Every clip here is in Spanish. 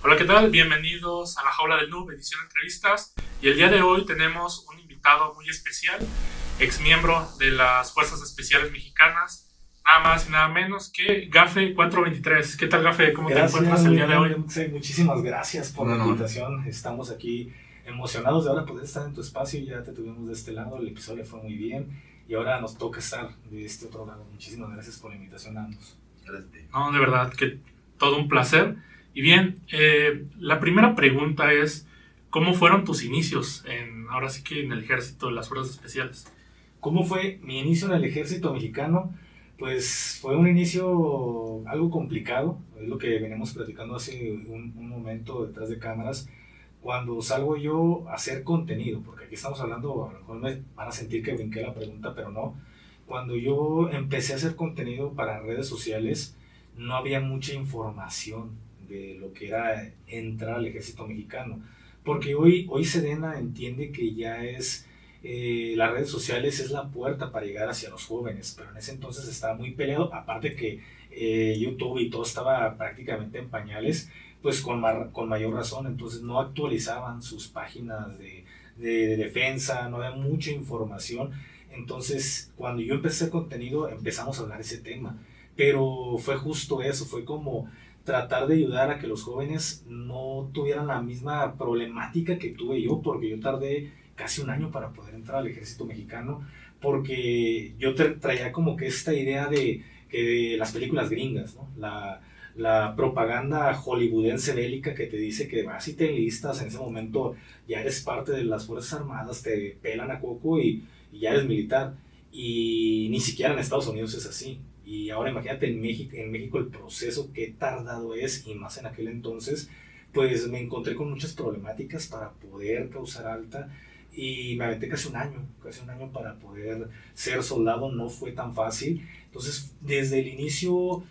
Hola, ¿qué tal? Bienvenidos a La Jaula del Noob, edición entrevistas. Y el día de hoy tenemos un invitado muy especial, ex miembro de las Fuerzas Especiales Mexicanas, nada más y nada menos que Gafe 423. ¿Qué tal, Gafe? ¿Cómo te encuentras el día de hoy? Muchísimas gracias por la invitación. Estamos aquí emocionados de ahora poder estar en tu espacio. Ya te tuvimos de este lado, el episodio fue muy bien y ahora nos toca estar de este otro lado. Muchísimas gracias por la invitación a ambos. No, de verdad que todo un placer. Y bien, la primera pregunta es, ¿cómo fueron tus inicios ahora sí que en el ejército de las Fuerzas Especiales? ¿Cómo fue mi inicio en el ejército mexicano? Pues fue un inicio algo complicado, es lo que venimos platicando hace un momento detrás de cámaras. Cuando salgo yo a hacer contenido, porque aquí estamos hablando, a lo mejor me van a sentir que brinqué la pregunta, pero no. Cuando yo empecé a hacer contenido para redes sociales, no había mucha información de lo que era entrar al ejército mexicano. Porque hoy Sedena entiende que ya es, las redes sociales es la puerta para llegar hacia los jóvenes, pero en ese entonces estaba muy peleado, aparte que YouTube y todo estaba prácticamente en pañales, pues con mayor razón, entonces no actualizaban sus páginas de defensa, no había mucha información. Entonces, cuando yo empecé el contenido, empezamos a hablar ese tema. Pero fue justo eso, fue como tratar de ayudar a que los jóvenes no tuvieran la misma problemática que tuve yo, porque yo tardé casi un año para poder entrar al ejército mexicano, porque yo traía como que esta idea de las películas gringas, ¿no? La propaganda hollywoodense bélica que te dice que vas y te enlistas, en ese momento ya eres parte de las Fuerzas Armadas, te pelan a coco y ya eres militar. Y ni siquiera en Estados Unidos es así. Y ahora imagínate en México el proceso que tardado es, y más en aquel entonces, pues me encontré con muchas problemáticas para poder causar alta y me aventé casi un año para poder ser soldado, no fue tan fácil. Entonces, desde el inicio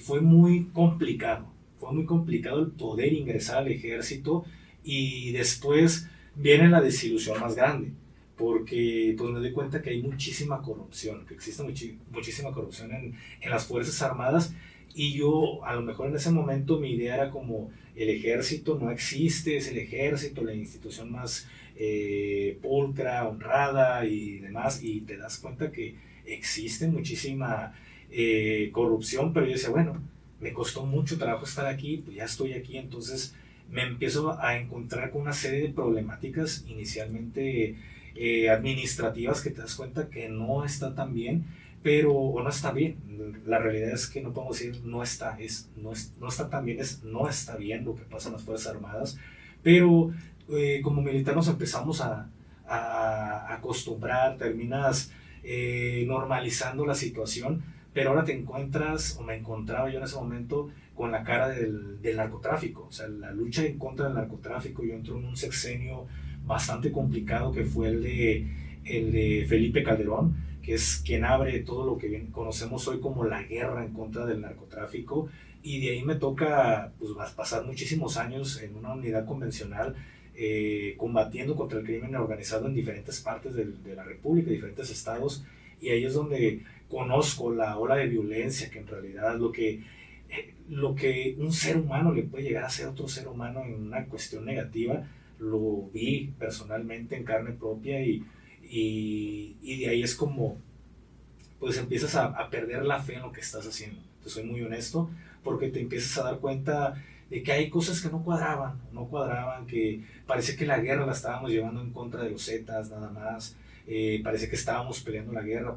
fue muy complicado el poder ingresar al ejército y después viene la desilusión más grande porque pues me doy cuenta que hay muchísima corrupción, que existe muchísima corrupción en las Fuerzas Armadas y yo a lo mejor en ese momento mi idea era como el ejército no existe, es el ejército, la institución más pulcra, honrada y demás y te das cuenta que existe muchísima corrupción, pero yo decía, bueno, me costó mucho trabajo estar aquí, pues ya estoy aquí, entonces me empiezo a encontrar con una serie de problemáticas inicialmente administrativas que te das cuenta que no está tan bien, pero o no está bien. La realidad es que no podemos decir no está tan bien, no está bien lo que pasa en las Fuerzas Armadas, pero como militar nos empezamos a acostumbrar, terminas normalizando la situación, pero ahora te encuentras, o me encontraba yo en ese momento, con la cara del narcotráfico, o sea, la lucha en contra del narcotráfico. Yo entro en un sexenio bastante complicado que fue el de Felipe Calderón, que es quien abre todo lo que bien conocemos hoy como la guerra en contra del narcotráfico, y de ahí me toca pues, pasar muchísimos años en una unidad convencional combatiendo contra el crimen organizado en diferentes partes de la República, diferentes estados, y ahí es donde conozco la ola de violencia que en realidad lo que un ser humano le puede llegar a ser a otro ser humano en una cuestión negativa, lo vi personalmente en carne propia y de ahí es como pues empiezas a perder la fe en lo que estás haciendo. Te soy muy honesto porque te empiezas a dar cuenta de que hay cosas que no cuadraban, que parece que la guerra la estábamos llevando en contra de los Zetas nada más, parece que estábamos peleando la guerra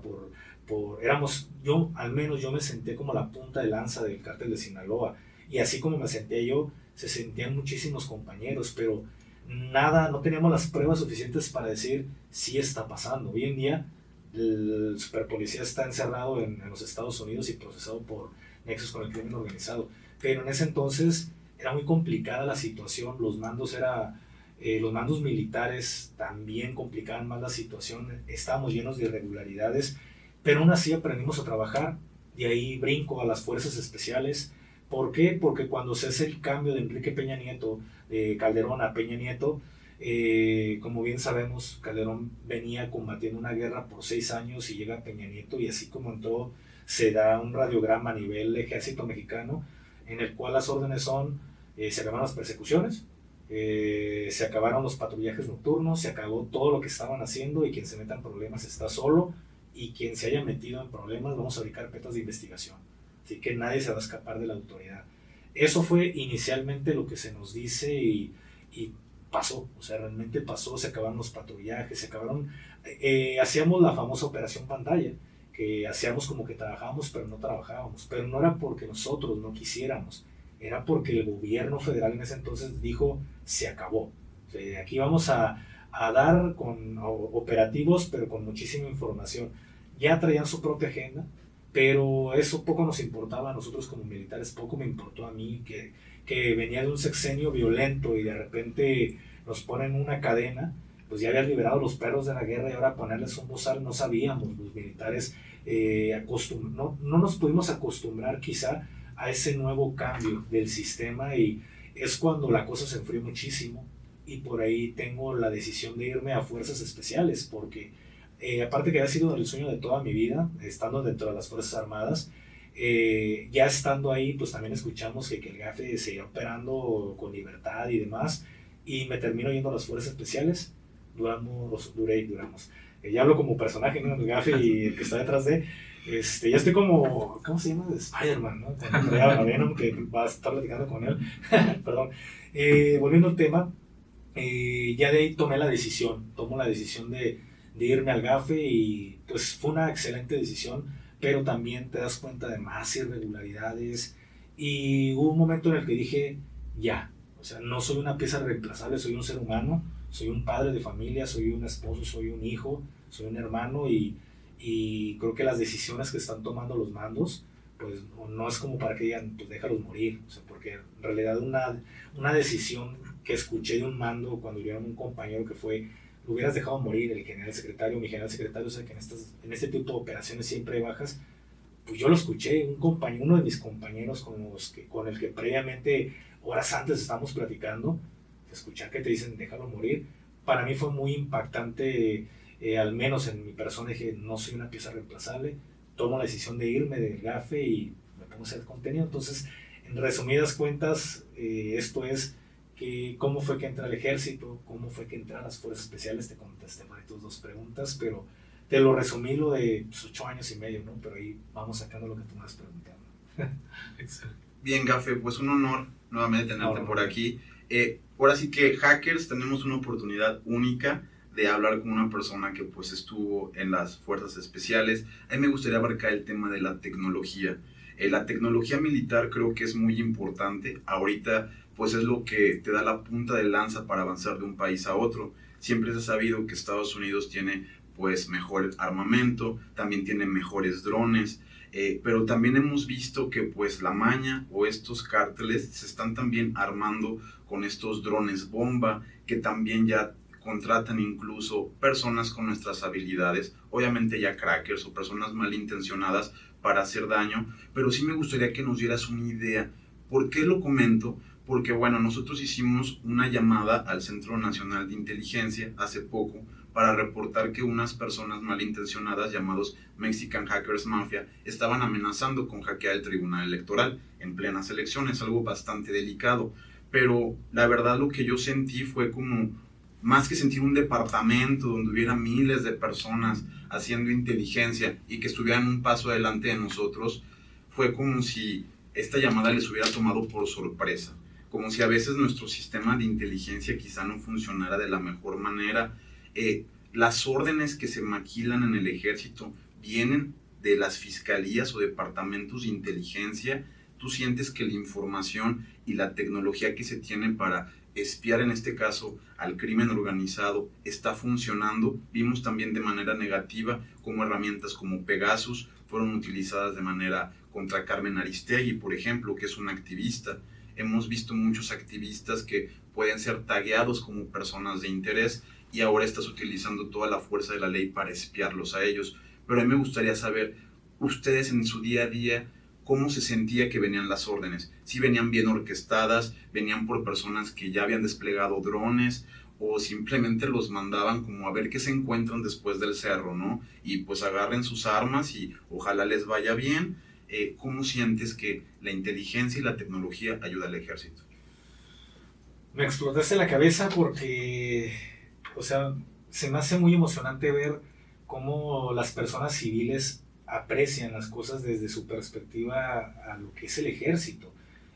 yo al menos yo me senté como la punta de lanza del cártel de Sinaloa y así como me sentía yo, se sentían muchísimos compañeros, pero nada, no teníamos las pruebas suficientes para decir si está pasando. Hoy en día el superpolicía está encerrado en los Estados Unidos y procesado por nexos con el crimen organizado, pero en ese entonces era muy complicada la situación, los mandos militares también complicaban más la situación, estábamos llenos de irregularidades, pero aún así aprendimos a trabajar. De ahí brinco a las fuerzas especiales. ¿Por qué? Porque cuando se hace el cambio de Enrique Peña Nieto, de Calderón a Peña Nieto, como bien sabemos, Calderón venía combatiendo una guerra por 6 años y llega Peña Nieto y así como entró, se da un radiograma a nivel ejército mexicano en el cual las órdenes son Se acabaron las persecuciones, se acabaron los patrullajes nocturnos, se acabó todo lo que estaban haciendo y quien se meta en problemas está solo y quien se haya metido en problemas vamos a abrir carpetas de investigación. Así que nadie se va a escapar de la autoridad. Eso fue inicialmente lo que se nos dice y pasó, o sea, realmente pasó, se acabaron los patrullajes, se acabaron, hacíamos la famosa operación pantalla, que hacíamos como que trabajábamos, pero no trabajábamos, pero no era porque nosotros no quisiéramos, era porque el gobierno federal en ese entonces dijo, se acabó, o sea, aquí vamos a dar con operativos, pero con muchísima información. Ya traían su propia agenda, pero eso poco nos importaba a nosotros como militares, poco me importó a mí, que venía de un sexenio violento y de repente nos ponen una cadena, pues ya habían liberado los perros de la guerra y ahora ponerles un bozal, no sabíamos los militares, no nos pudimos acostumbrar quizá a ese nuevo cambio del sistema y es cuando la cosa se enfrió muchísimo y por ahí tengo la decisión de irme a Fuerzas Especiales porque aparte que ha sido el sueño de toda mi vida, estando dentro de las Fuerzas Armadas, ya estando ahí, pues también escuchamos que el GAFE seguía operando con libertad y demás, y me termino yendo a las Fuerzas Especiales, duramos. Ya hablo como personaje, ¿no? El GAFE y el que está detrás de, ya estoy como, ¿cómo se llama? Spider-Man, ¿no? Cuando traía a Venom, que va a estar platicando con él, perdón. Volviendo al tema, ya de ahí tomo la decisión de irme al GAFE y pues fue una excelente decisión, pero también te das cuenta de más irregularidades y hubo un momento en el que dije, ya, o sea, no soy una pieza reemplazable, soy un ser humano, soy un padre de familia, soy un esposo, soy un hijo, soy un hermano y creo que las decisiones que están tomando los mandos, pues no es como para que digan, pues déjalos morir, o sea, porque en realidad una decisión que escuché de un mando cuando vieron un compañero que fue lo hubieras dejado morir el general secretario, mi general secretario, o sea que en este tipo de operaciones siempre hay bajas, pues yo lo escuché, uno de mis compañeros con el que previamente, horas antes estábamos platicando, escuchar que te dicen déjalo morir, para mí fue muy impactante, al menos en mi persona dije, no soy una pieza reemplazable, tomo la decisión de irme del GAFE y me pongo a hacer contenido, entonces en resumidas cuentas, esto es cómo fue que entré al ejército, cómo fue que entré a las fuerzas especiales, te contesté para tus dos preguntas, pero te lo resumí lo de 8 años y medio, ¿no? Pero ahí vamos sacando lo que tú me has preguntado. Excelente. Bien, Gafe, pues un honor nuevamente tenerte por aquí. Ahora sí que Hackers tenemos una oportunidad única de hablar con una persona que pues estuvo en las fuerzas especiales. A mí me gustaría abarcar el tema de la tecnología. La tecnología militar creo que es muy importante. Ahorita pues es lo que te da la punta de lanza para avanzar de un país a otro. Siempre se ha sabido que Estados Unidos tiene pues mejor armamento, también tiene mejores drones, pero también hemos visto que pues la maña o estos cárteles se están también armando con estos drones bomba, que también ya contratan incluso personas con nuestras habilidades, obviamente ya crackers o personas malintencionadas para hacer daño, pero sí me gustaría que nos dieras una idea. ¿Por qué lo comento? Porque bueno, nosotros hicimos una llamada al Centro Nacional de Inteligencia hace poco para reportar que unas personas malintencionadas llamados Mexican Hackers Mafia estaban amenazando con hackear el Tribunal Electoral en plenas elecciones, algo bastante delicado. Pero la verdad lo que yo sentí fue como, más que sentir un departamento donde hubiera miles de personas haciendo inteligencia y que estuvieran un paso adelante de nosotros, fue como si esta llamada les hubiera tomado por sorpresa. Como si a veces nuestro sistema de inteligencia quizá no funcionara de la mejor manera. Las órdenes que se maquilan en el ejército vienen de las fiscalías o departamentos de inteligencia. ¿Tú sientes que la información y la tecnología que se tiene para espiar, en este caso, al crimen organizado, está funcionando? Vimos también de manera negativa cómo herramientas como Pegasus fueron utilizadas de manera contra Carmen Aristegui, por ejemplo, que es una activista. Hemos visto muchos activistas que pueden ser tagueados como personas de interés y ahora estás utilizando toda la fuerza de la ley para espiarlos a ellos. Pero a mí me gustaría saber, ustedes en su día a día, ¿cómo se sentía que venían las órdenes? ¿Si venían bien orquestadas, venían por personas que ya habían desplegado drones o simplemente los mandaban como a ver qué se encuentran después del cerro, ¿no? Y pues agarren sus armas y ojalá les vaya bien. ¿Cómo sientes que la inteligencia y la tecnología ayuda al ejército? Me explotaste la cabeza porque, o sea, se me hace muy emocionante ver cómo las personas civiles aprecian las cosas desde su perspectiva a lo que es el ejército.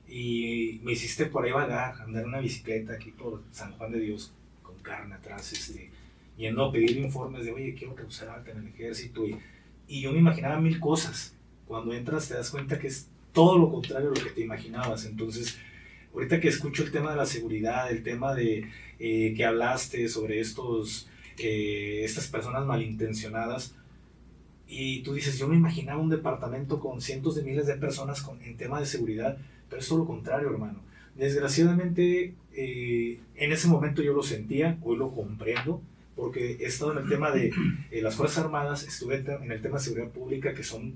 Y me hiciste por ahí vagar, andar en una bicicleta aquí por San Juan de Dios, con carne atrás, yendo a pedir informes de, oye, quiero causar alta en el ejército. Y yo me imaginaba mil cosas. Cuando entras te das cuenta que es todo lo contrario a lo que te imaginabas. Entonces, ahorita que escucho el tema de la seguridad, el tema de que hablaste sobre estas personas malintencionadas, y tú dices, yo me imaginaba un departamento con cientos de miles de personas en tema de seguridad, pero es todo lo contrario, hermano. Desgraciadamente, en ese momento yo lo sentía, hoy lo comprendo, porque he estado en el tema de las Fuerzas Armadas, estuve en el tema de seguridad pública, que son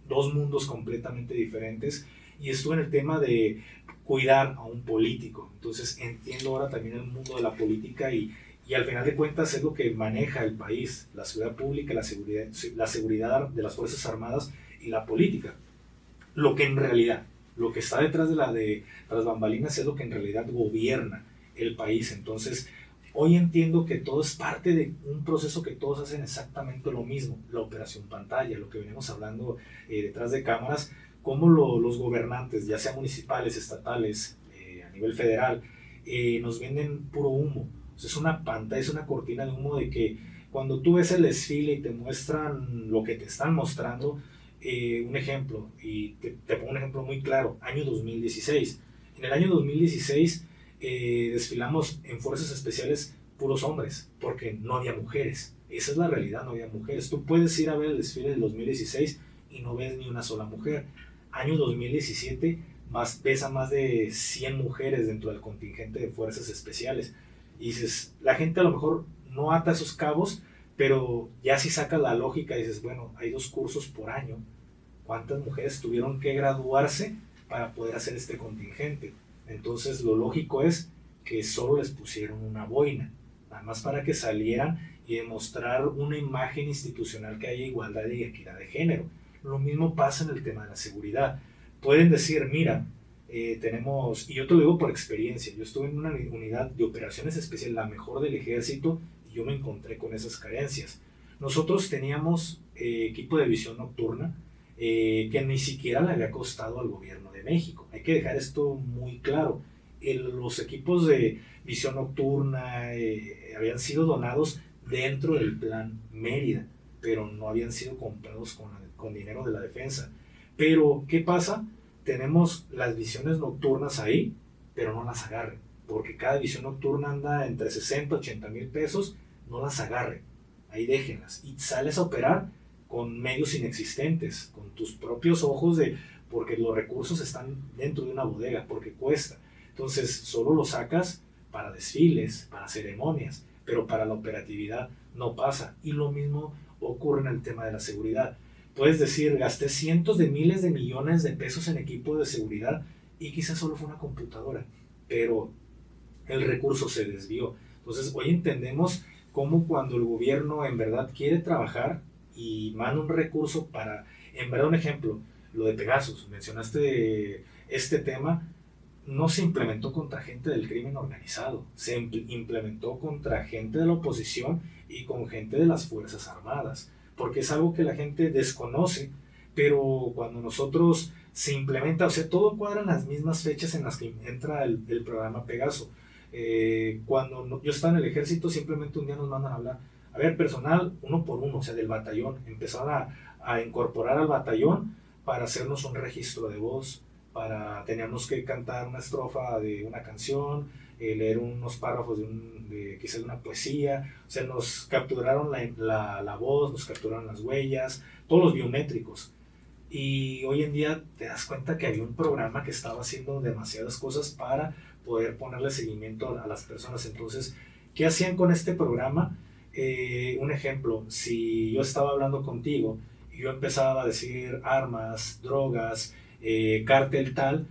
dos mundos completamente diferentes, y estuve en el tema de cuidar a un político. Entonces entiendo ahora también el mundo de la política y al final de cuentas es lo que maneja el país, la seguridad pública, la seguridad de las Fuerzas Armadas y la política. Lo que en realidad, lo que está detrás de las bambalinas es lo que en realidad gobierna el país. Entonces, hoy entiendo que todo es parte de un proceso que todos hacen exactamente lo mismo, la operación pantalla, lo que venimos hablando detrás de cámaras, cómo los gobernantes, ya sea municipales, estatales, a nivel federal, nos venden puro humo. O sea, es una pantalla, es una cortina de humo de que cuando tú ves el desfile y te muestran lo que te están mostrando, un ejemplo, y te pongo un ejemplo muy claro, año 2016. En el año 2016 desfilamos en Fuerzas Especiales puros hombres, porque no había mujeres. Esa es la realidad, no había mujeres. Tú puedes ir a ver el desfile del 2016 y no ves ni una sola mujer. Año 2017 ves a más de 100 mujeres dentro del contingente de Fuerzas Especiales. Y dices, la gente a lo mejor no ata esos cabos, pero ya si sacas la lógica y dices, bueno, hay 2 cursos por año. ¿Cuántas mujeres tuvieron que graduarse para poder hacer este contingente? Entonces lo lógico es que solo les pusieron una boina, nada más para que salieran y demostrar una imagen institucional que haya igualdad y equidad de género. Lo mismo pasa en el tema de la seguridad. Pueden decir, mira, tenemos, y yo te lo digo por experiencia, yo estuve en una unidad de operaciones especiales, la mejor del ejército, y yo me encontré con esas carencias. Nosotros teníamos equipo de visión nocturna, que ni siquiera le había costado al gobierno de México. Hay que dejar esto muy claro. Los equipos de visión nocturna habían sido donados dentro del plan Mérida, pero no habían sido comprados con dinero de la defensa. Pero, ¿qué pasa? Tenemos las visiones nocturnas ahí, pero no las agarren, porque cada visión nocturna anda entre 60 y 80 mil pesos, no las agarren, ahí déjenlas, y sales a operar con medios inexistentes, con tus propios ojos, porque los recursos están dentro de una bodega, porque cuesta. Entonces solo lo sacas para desfiles, para ceremonias, pero para la operatividad no pasa. Y lo mismo ocurre en el tema de la seguridad. Puedes decir, gasté cientos de miles de millones de pesos en equipo de seguridad y quizás solo fue una computadora, pero el recurso se desvió. Entonces hoy entendemos cómo cuando el gobierno en verdad quiere trabajar y manda un recurso para, en verdad, un ejemplo, lo de Pegasus, mencionaste este tema, no se implementó contra gente del crimen organizado, se implementó contra gente de la oposición y con gente de las Fuerzas Armadas, porque es algo que la gente desconoce, pero cuando nosotros se implementa, o sea, todo cuadra en las mismas fechas en las que entra el programa Pegaso. Cuando yo estaba en el ejército, simplemente un día nos mandan a hablar, a ver, personal, 1 por 1, o sea, del batallón, empezaron a incorporar al batallón para hacernos un registro de voz, teníamos que cantar una estrofa de una canción, leer unos párrafos quizás de una poesía, o sea, nos capturaron la voz, nos capturaron las huellas, todos los biométricos. Y hoy en día te das cuenta que había un programa que estaba haciendo demasiadas cosas para poder ponerle seguimiento a las personas. Entonces, ¿qué hacían con este programa? Un ejemplo, si yo estaba hablando contigo y yo empezaba a decir armas, drogas, cártel tal,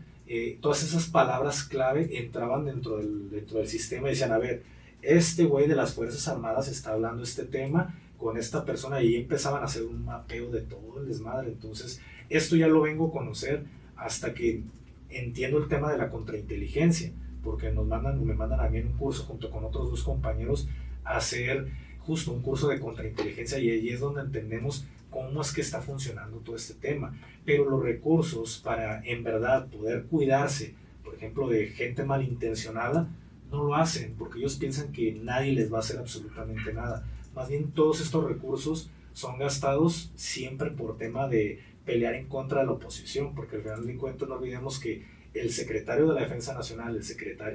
todas esas palabras clave entraban dentro del sistema y decían, a ver, este güey de las Fuerzas Armadas está hablando este tema con esta persona, y empezaban a hacer un mapeo de todo el desmadre. Entonces esto ya lo vengo a conocer hasta que entiendo el tema de la contrainteligencia, porque me mandan a mí en un curso junto con otros 2 compañeros a hacer justo un curso de contrainteligencia, y ahí es donde entendemos cómo es que está funcionando todo este tema. Pero los recursos para en verdad poder cuidarse, por ejemplo, de gente malintencionada, no lo hacen porque ellos piensan que nadie les va a hacer absolutamente nada. Más bien todos estos recursos son gastados siempre por tema de pelear en contra de la oposición, porque al final de cuentas no olvidemos que el secretario de la Defensa Nacional,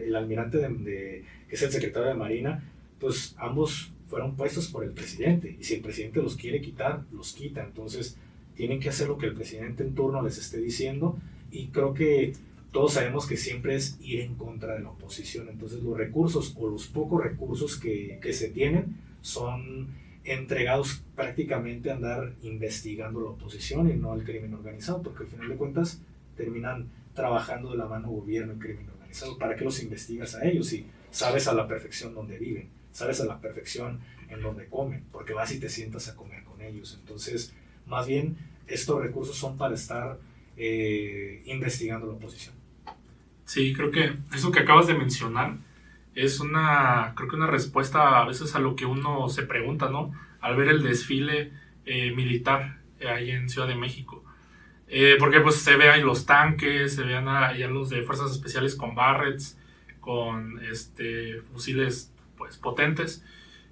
el almirante que es el secretario de Marina, pues ambos fueron puestos por el presidente, y si el presidente los quiere quitar, los quita. Entonces tienen que hacer lo que el presidente en turno les esté diciendo, y creo que todos sabemos que siempre es ir en contra de la oposición. Entonces los recursos o los pocos recursos que se tienen son entregados prácticamente a andar investigando la oposición y no al crimen organizado, porque al final de cuentas terminan trabajando de la mano gobierno y crimen organizado. ¿Para qué los investigas a ellos si sabes a la perfección dónde viven, sabes a la perfección en dónde comen, porque vas y te sientas a comer con ellos? Entonces, más bien, estos recursos son para estar investigando la oposición. Sí, creo que eso que acabas de mencionar es creo que una respuesta a veces a lo que uno se pregunta, ¿no? Al ver el desfile militar ahí en Ciudad de México. Porque pues se ve ahí los tanques, se vean ahí a los de fuerzas especiales con Barretts, con fusiles pues potentes,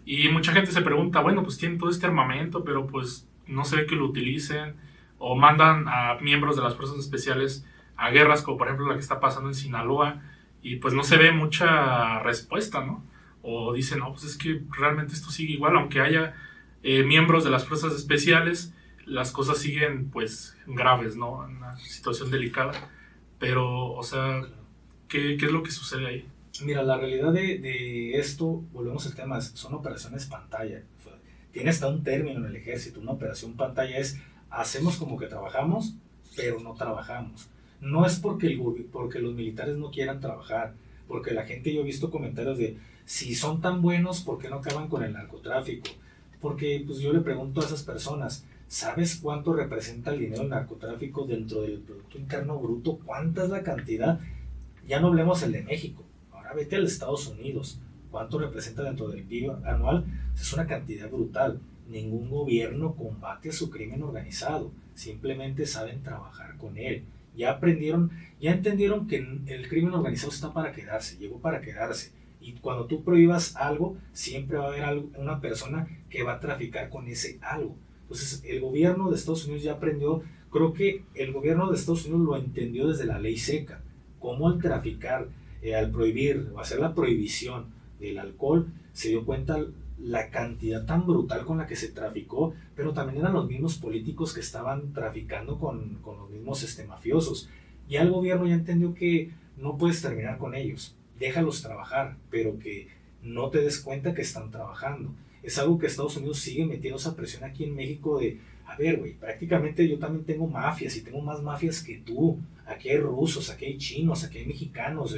y mucha gente se pregunta, bueno, pues tienen todo este armamento, pero pues no se ve que lo utilicen, o mandan a miembros de las fuerzas especiales a guerras como por ejemplo la que está pasando en Sinaloa, y pues no se ve mucha respuesta, ¿no? O dicen, no, pues es que realmente esto sigue igual, aunque haya miembros de las fuerzas especiales, las cosas siguen pues graves, ¿no? En una situación delicada. Pero, o sea, ¿qué es lo que sucede ahí? Mira, la realidad de esto, volvemos al tema, son operaciones pantalla. O sea, tiene hasta un término en el ejército. Una operación pantalla es, hacemos como que trabajamos, pero no trabajamos. No es porque los militares no quieran trabajar, porque la gente, yo he visto comentarios de, si son tan buenos, ¿por qué no acaban con el narcotráfico? Porque pues yo le pregunto a esas personas, ¿sabes cuánto representa el dinero del narcotráfico dentro del Producto Interno Bruto? ¿Cuánta es la cantidad? Ya no hablemos el de México, ahora vete a los Estados Unidos. ¿Cuánto representa dentro del PIB anual? Es una cantidad brutal. Ningún gobierno combate su crimen organizado, simplemente saben trabajar con él. Ya entendieron que el crimen organizado está para quedarse, llegó para quedarse. Y cuando tú prohíbas algo, siempre va a haber una persona que va a traficar con ese algo. Entonces, el gobierno de Estados Unidos ya aprendió, creo que el gobierno de Estados Unidos lo entendió desde la ley seca, cómo al traficar, al prohibir o hacer la prohibición del alcohol, se dio cuenta la cantidad tan brutal con la que se traficó, pero también eran los mismos políticos que estaban traficando con los mismos mafiosos. Ya el gobierno ya entendió que no puedes terminar con ellos, déjalos trabajar, pero que no te des cuenta que están trabajando. Es algo que Estados Unidos sigue metiendo esa presión aquí en México de, a ver, güey, prácticamente yo también tengo mafias y tengo más mafias que tú. Aquí hay rusos, aquí hay chinos, aquí hay mexicanos,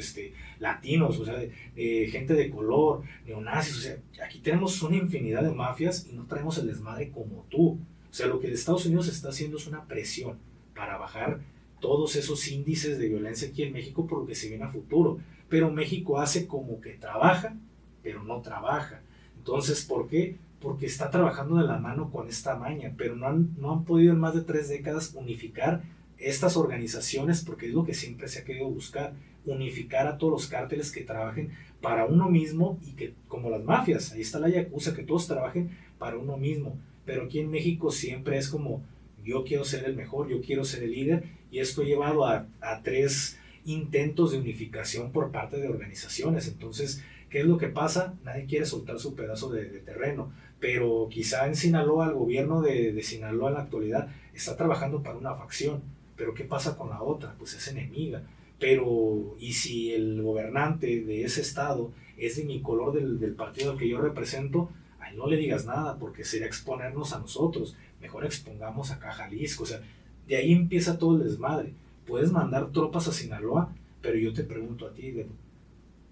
latinos, o sea, gente de color, neonazis, o sea, aquí tenemos una infinidad de mafias y no traemos el desmadre como tú. O sea, lo que Estados Unidos está haciendo es una presión para bajar todos esos índices de violencia aquí en México por lo que se viene a futuro. Pero México hace como que trabaja, pero no trabaja. Entonces, ¿por qué? Porque está trabajando de la mano con esta maña, pero no han podido en más de 3 décadas unificar estas organizaciones, porque es lo que siempre se ha querido buscar, unificar a todos los cárteles que trabajen para uno mismo y que, como las mafias, ahí está la yakuza, que todos trabajen para uno mismo. Pero aquí en México siempre es como, yo quiero ser el mejor, yo quiero ser el líder, y esto ha llevado a 3 intentos de unificación por parte de organizaciones. Entonces, ¿qué es lo que pasa? Nadie quiere soltar su pedazo de terreno, pero quizá en Sinaloa, el gobierno de Sinaloa en la actualidad está trabajando para una facción, pero ¿qué pasa con la otra? Pues es enemiga. Pero, ¿y si el gobernante de ese estado es de mi color del partido al que yo represento? Ay, no le digas nada, porque sería exponernos a nosotros. Mejor expongamos acá a Jalisco. O sea, de ahí empieza todo el desmadre. Puedes mandar tropas a Sinaloa, pero yo te pregunto a ti,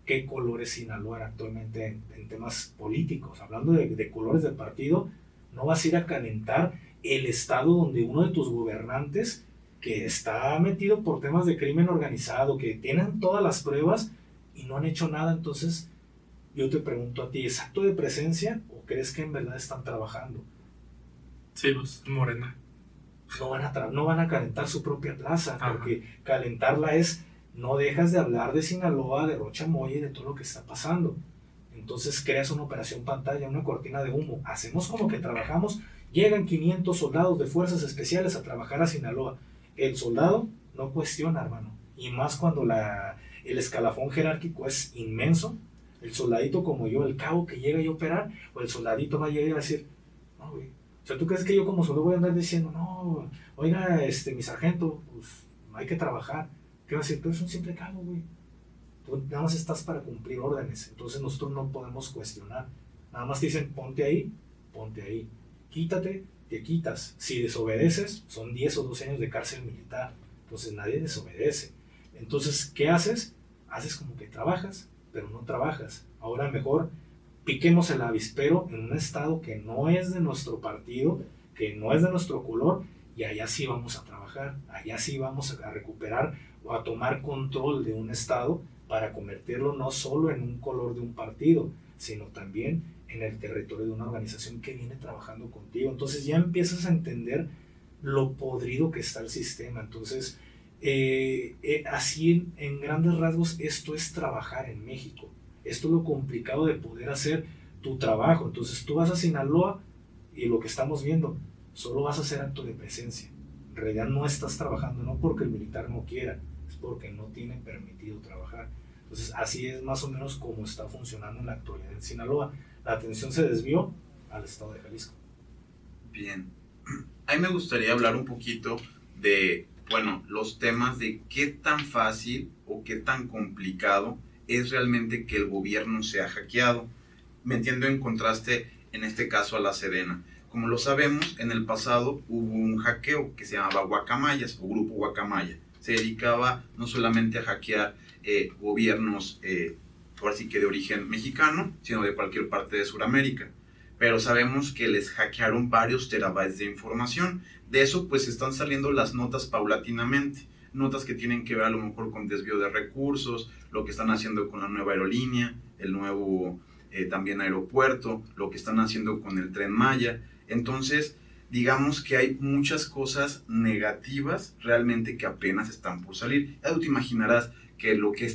¿qué color es Sinaloa actualmente en temas políticos? Hablando de colores de partido, no vas a ir a calentar el estado donde uno de tus gobernantes, que está metido por temas de crimen organizado, que tienen todas las pruebas, y no han hecho nada. Entonces yo te pregunto a ti, ¿es acto de presencia o crees que en verdad están trabajando? Sí, pues Morena. No van a calentar su propia plaza, Ajá. porque calentarla es, no dejas de hablar de Sinaloa, de Rocha Moya y de todo lo que está pasando. Entonces creas una operación pantalla, una cortina de humo. Hacemos como que trabajamos, llegan 500 soldados de fuerzas especiales a trabajar a Sinaloa. El soldado no cuestiona, hermano. Y más cuando el escalafón jerárquico es inmenso. El soldadito como yo, el cabo que llega a operar, o el soldadito va a llegar a decir, no, güey. O sea, ¿tú crees que yo como soldado voy a andar diciendo, no, oiga, mi sargento, pues hay que trabajar? ¿Qué va a decir? Tú eres un simple cabo, güey. Tú nada más estás para cumplir órdenes. Entonces nosotros no podemos cuestionar. Nada más te dicen, ponte ahí. Quítate, te quitas. Si desobedeces, son 10 o 12 años de cárcel militar. Entonces nadie desobedece. Entonces, ¿qué haces? Haces como que trabajas, pero no trabajas. Ahora mejor piquemos el avispero en un estado que no es de nuestro partido, que no es de nuestro color, y allá sí vamos a trabajar, allá sí vamos a recuperar o a tomar control de un estado para convertirlo no solo en un color de un partido, sino también en el territorio de una organización que viene trabajando contigo. Entonces ya empiezas a entender lo podrido que está el sistema. Entonces, así en grandes rasgos, esto es trabajar en México. Esto es lo complicado de poder hacer tu trabajo. Entonces tú vas a Sinaloa y lo que estamos viendo, solo vas a hacer acto de presencia. En realidad no estás trabajando, no porque el militar no quiera, es porque no tiene permitido trabajar. Entonces así es más o menos como está funcionando en la actualidad en Sinaloa. La atención se desvió al estado de Jalisco. Bien. A mí me gustaría hablar un poquito de, bueno, los temas de qué tan fácil o qué tan complicado es realmente que el gobierno sea hackeado. Me entiendo en contraste, en este caso, a la Sedena. Como lo sabemos, en el pasado hubo un hackeo que se llamaba Guacamayas o Grupo Guacamaya. Se dedicaba no solamente a hackear gobiernos, ahora sí que de origen mexicano, sino de cualquier parte de Sudamérica. Pero sabemos que les hackearon varios terabytes de información. De eso pues están saliendo las notas paulatinamente. Notas que tienen que ver a lo mejor con desvío de recursos, lo que están haciendo con la nueva aerolínea, el nuevo también aeropuerto, lo que están haciendo con el Tren Maya. Entonces, digamos que hay muchas cosas negativas realmente que apenas están por salir. Ya tú te imaginarás que lo que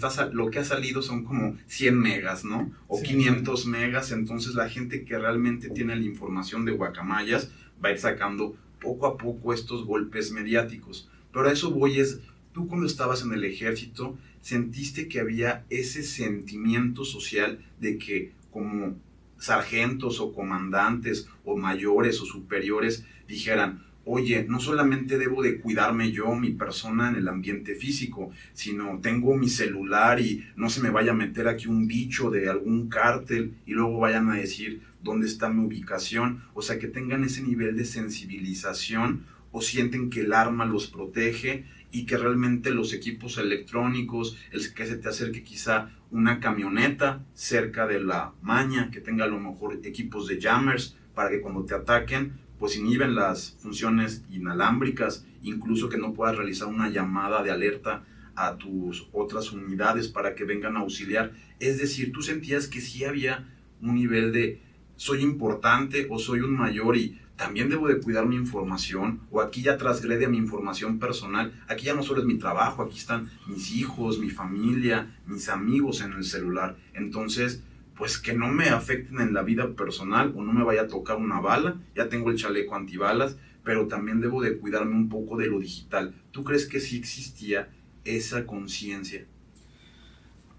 ha salido son como 100 megas, ¿no? O sí, 500 megas. Entonces la gente que realmente tiene la información de Guacamayas va a ir sacando poco a poco estos golpes mediáticos. Pero a eso voy es, tú cuando estabas en el ejército, ¿sentiste que había ese sentimiento social de que como sargentos o comandantes o mayores o superiores dijeran, oye, no solamente debo de cuidarme yo, mi persona en el ambiente físico, sino tengo mi celular y no se me vaya a meter aquí un bicho de algún cártel y luego vayan a decir dónde está mi ubicación? O sea, que tengan ese nivel de sensibilización o sienten que el arma los protege y que realmente los equipos electrónicos, el que se te acerque quizá una camioneta cerca de la maña, que tenga a lo mejor equipos de jammers para que cuando te ataquen pues inhiben las funciones inalámbricas, incluso que no puedas realizar una llamada de alerta a tus otras unidades para que vengan a auxiliar. Es decir, tú sentías que sí había un nivel de soy importante o soy un mayor y también debo de cuidar mi información, o aquí ya transgrede mi información personal, aquí ya no solo es mi trabajo, aquí están mis hijos, mi familia, mis amigos en el celular. Entonces, pues que no me afecten en la vida personal o no me vaya a tocar una bala, ya tengo el chaleco antibalas, pero también debo de cuidarme un poco de lo digital. ¿Tú crees que sí existía esa conciencia?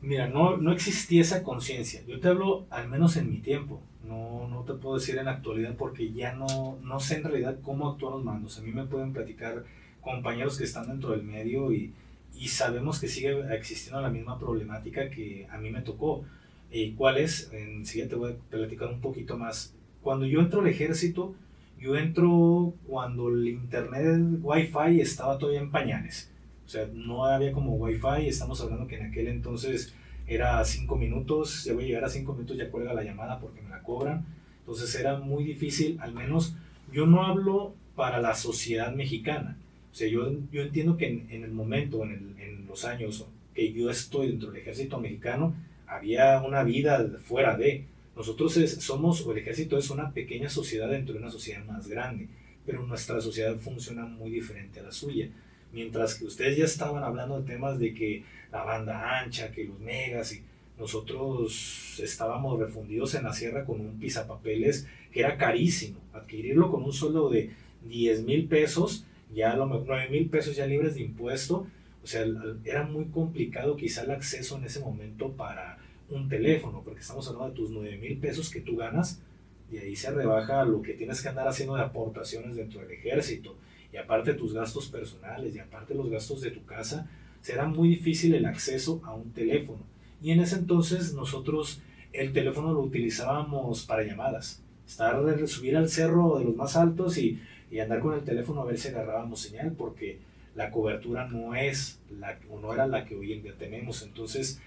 Mira, no existía esa conciencia. Yo te hablo al menos en mi tiempo. No te puedo decir en la actualidad porque ya no sé en realidad cómo actúan los mandos. A mí me pueden platicar compañeros que están dentro del medio y sabemos que sigue existiendo la misma problemática que a mí me tocó. ¿Cuál es? Enseguida te voy a platicar un poquito más. Cuando yo entro al ejército, yo entro cuando el internet Wi-Fi estaba todavía en pañales. O sea, no había como Wi-Fi, estamos hablando que en aquel entonces era 5 minutos, ya voy a llegar a 5 minutos, ya cuelga la llamada porque me la cobran. Entonces era muy difícil, al menos yo no hablo para la sociedad mexicana. O sea, yo entiendo que en el momento, en los años que yo estoy dentro del ejército mexicano, había una vida fuera de. Nosotros somos, o el ejército es una pequeña sociedad dentro de una sociedad más grande, pero nuestra sociedad funciona muy diferente a la suya. Mientras que ustedes ya estaban hablando de temas de que la banda ancha, que los megas, y nosotros estábamos refundidos en la sierra con un pisapapeles que era carísimo. Adquirirlo con un sueldo de 10,000 pesos, ya 9,000 pesos ya libres de impuesto. O sea, era muy complicado quizá el acceso en ese momento para un teléfono, porque estamos hablando de tus 9,000 pesos que tú ganas, y ahí se rebaja lo que tienes que andar haciendo de aportaciones dentro del ejército, y aparte tus gastos personales, y aparte los gastos de tu casa. Será muy difícil el acceso a un teléfono. Y en ese entonces nosotros el teléfono lo utilizábamos para llamadas. Subir al cerro de los más altos y andar con el teléfono a ver si agarrábamos señal, porque la cobertura no era la que hoy en día tenemos. Entonces,